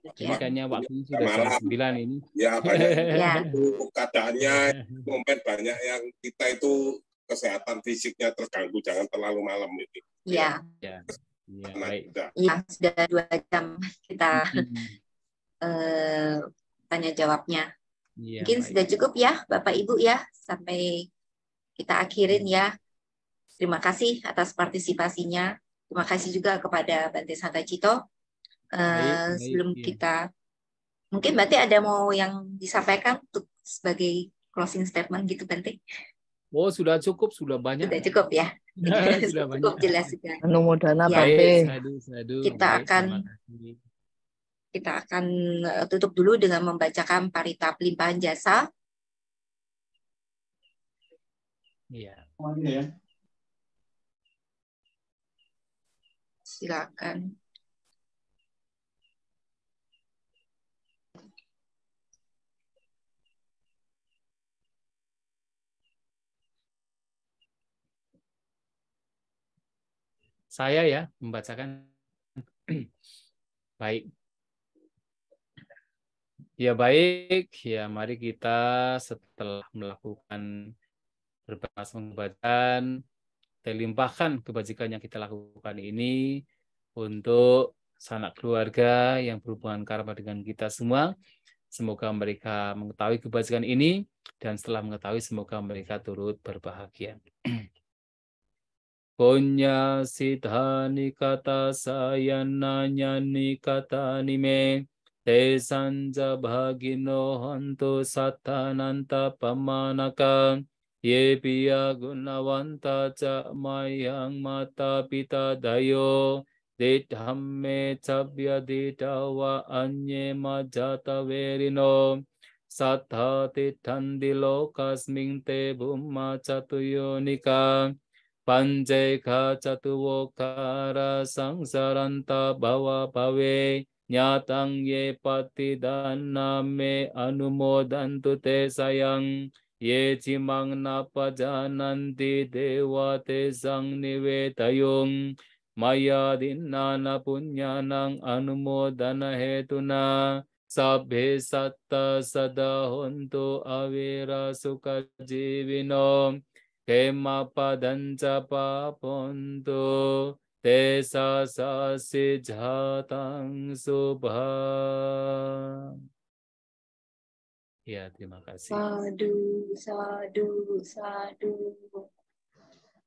Ini kayaknya waktunya sudah jam 9 ini. Ya, banyak Ya. itu keadaannya, momen banyak yang kita itu kesehatan fisiknya terganggu, jangan terlalu malam ini. Ya. Ya, baik. Ya, sudah 2 jam kita tanya jawabnya. Ya, Mungkin baik. sudah cukup ya, Bapak Ibu ya, sampai kita akhirin ya. Terima kasih atas partisipasinya. Terima kasih juga kepada Bante Santacito. Sebelum kita, mungkin Bante ada mau yang disampaikan untuk sebagai closing statement gitu, Bante? Oh, sudah cukup, sudah banyak. Sudah cukup ya. Sudah cukup banyak. jelas sudah. Anumodana Ya. Bante. Sadu. Kita akan tutup dulu dengan membacakan parita pelimpahan jasa. Iya. Silakan. Saya ya membacakan. Baik. Ya baik, ya mari kita setelah melakukan berbagai pengobatan, kita limpahkan kebajikan yang kita lakukan ini untuk sanak keluarga yang berhubungan karma dengan kita semua. Semoga mereka mengetahui kebajikan ini dan setelah mengetahui semoga mereka turut berbahagia. Punya siddhani kata sayana ni kata nime te sanja bhagino hantu sattananta pamanaka ye piya gunawanta ca mayang mata pita dayo de dhamme cabya de dawa anye majata verino sattha tithandi lokasming te bhumma catuyonika Panjeka catuwokara sangsaranta bhava bhave nyatang ye patidana me anumodantu te sayang ye cimang napajananti dewa te sang nivetayung maya dinnana punyanang anumodana hetuna sabbe satta sada hontu avira sukha jivino Kema padanca paponto tesa sasi jatang subha. Ya, terima kasih. Sadu.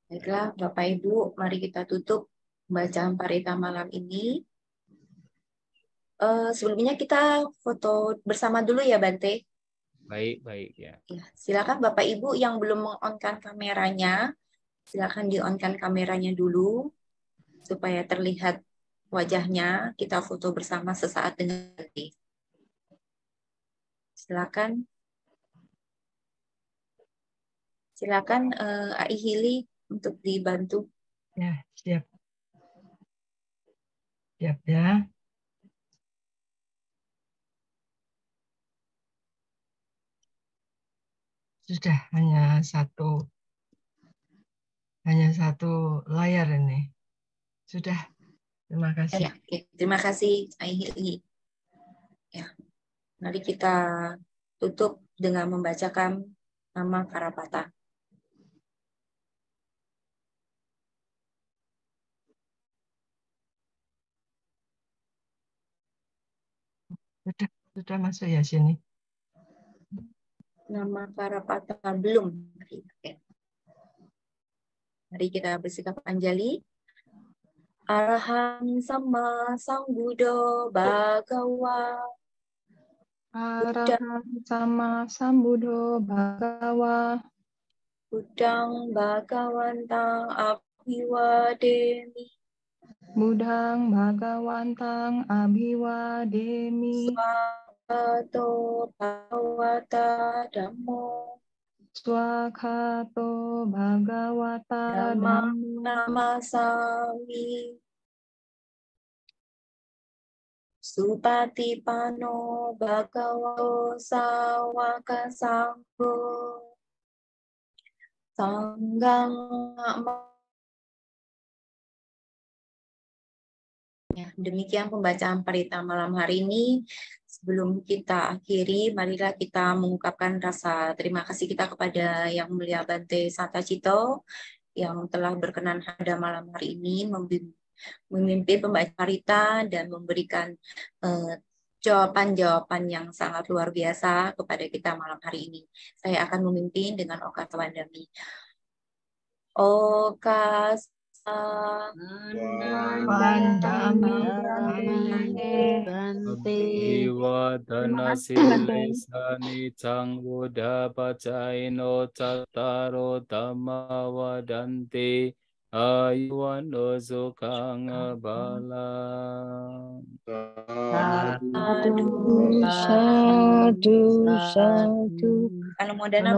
Baiklah, Bapak Ibu, mari kita tutup bacaan parita malam ini. Sebelumnya kita foto bersama dulu ya, Bante. Baik ya. Silakan Bapak Ibu yang belum meng-on-kan kameranya, silakan di-on-kan kameranya dulu supaya terlihat wajahnya. Kita foto bersama sesaat dengan Bante. Silakan Ai Hili untuk dibantu. Ya, siap. Siap ya. Sudah hanya satu layar ini. Sudah. Terima kasih. Ya, terima kasih Ai Hili. Ya. Mari kita tutup dengan membacakan nama Karapata. Sudah masuk ya sini. Nama Karapata belum. Oke. Mari kita bersikap anjali. Arahang sama Sang Buddha Bhagawa. Arahang sama Sambuddho Bhagawa. Buddhang Bhagawantang Abhiwademi. Buddhang Bhagawantang Abhiwademi. Swakato Bhagavata Dhammo. Swakato Bhagavata Dhammang Dhammo. Namasami. Supatipano Bhagavato Sawaka Sangho. Sanggang. Ya, demikian pembacaan parita malam hari ini. Sebelum kita akhiri, marilah kita mengungkapkan rasa terima kasih kita kepada Yang Mulia Bante Santa Cito yang telah berkenan pada malam hari ini memimpin pembacaan parita dan memberikan jawaban-jawaban yang sangat luar biasa kepada kita malam hari ini. Saya akan memimpin dengan Oka Tawandami. Oka Abhiwadana silesani canggoda pacaino cattaro dhamma wadanti ayuwano sukang balang. Sadu, sadu, sadu. Kalau mau dana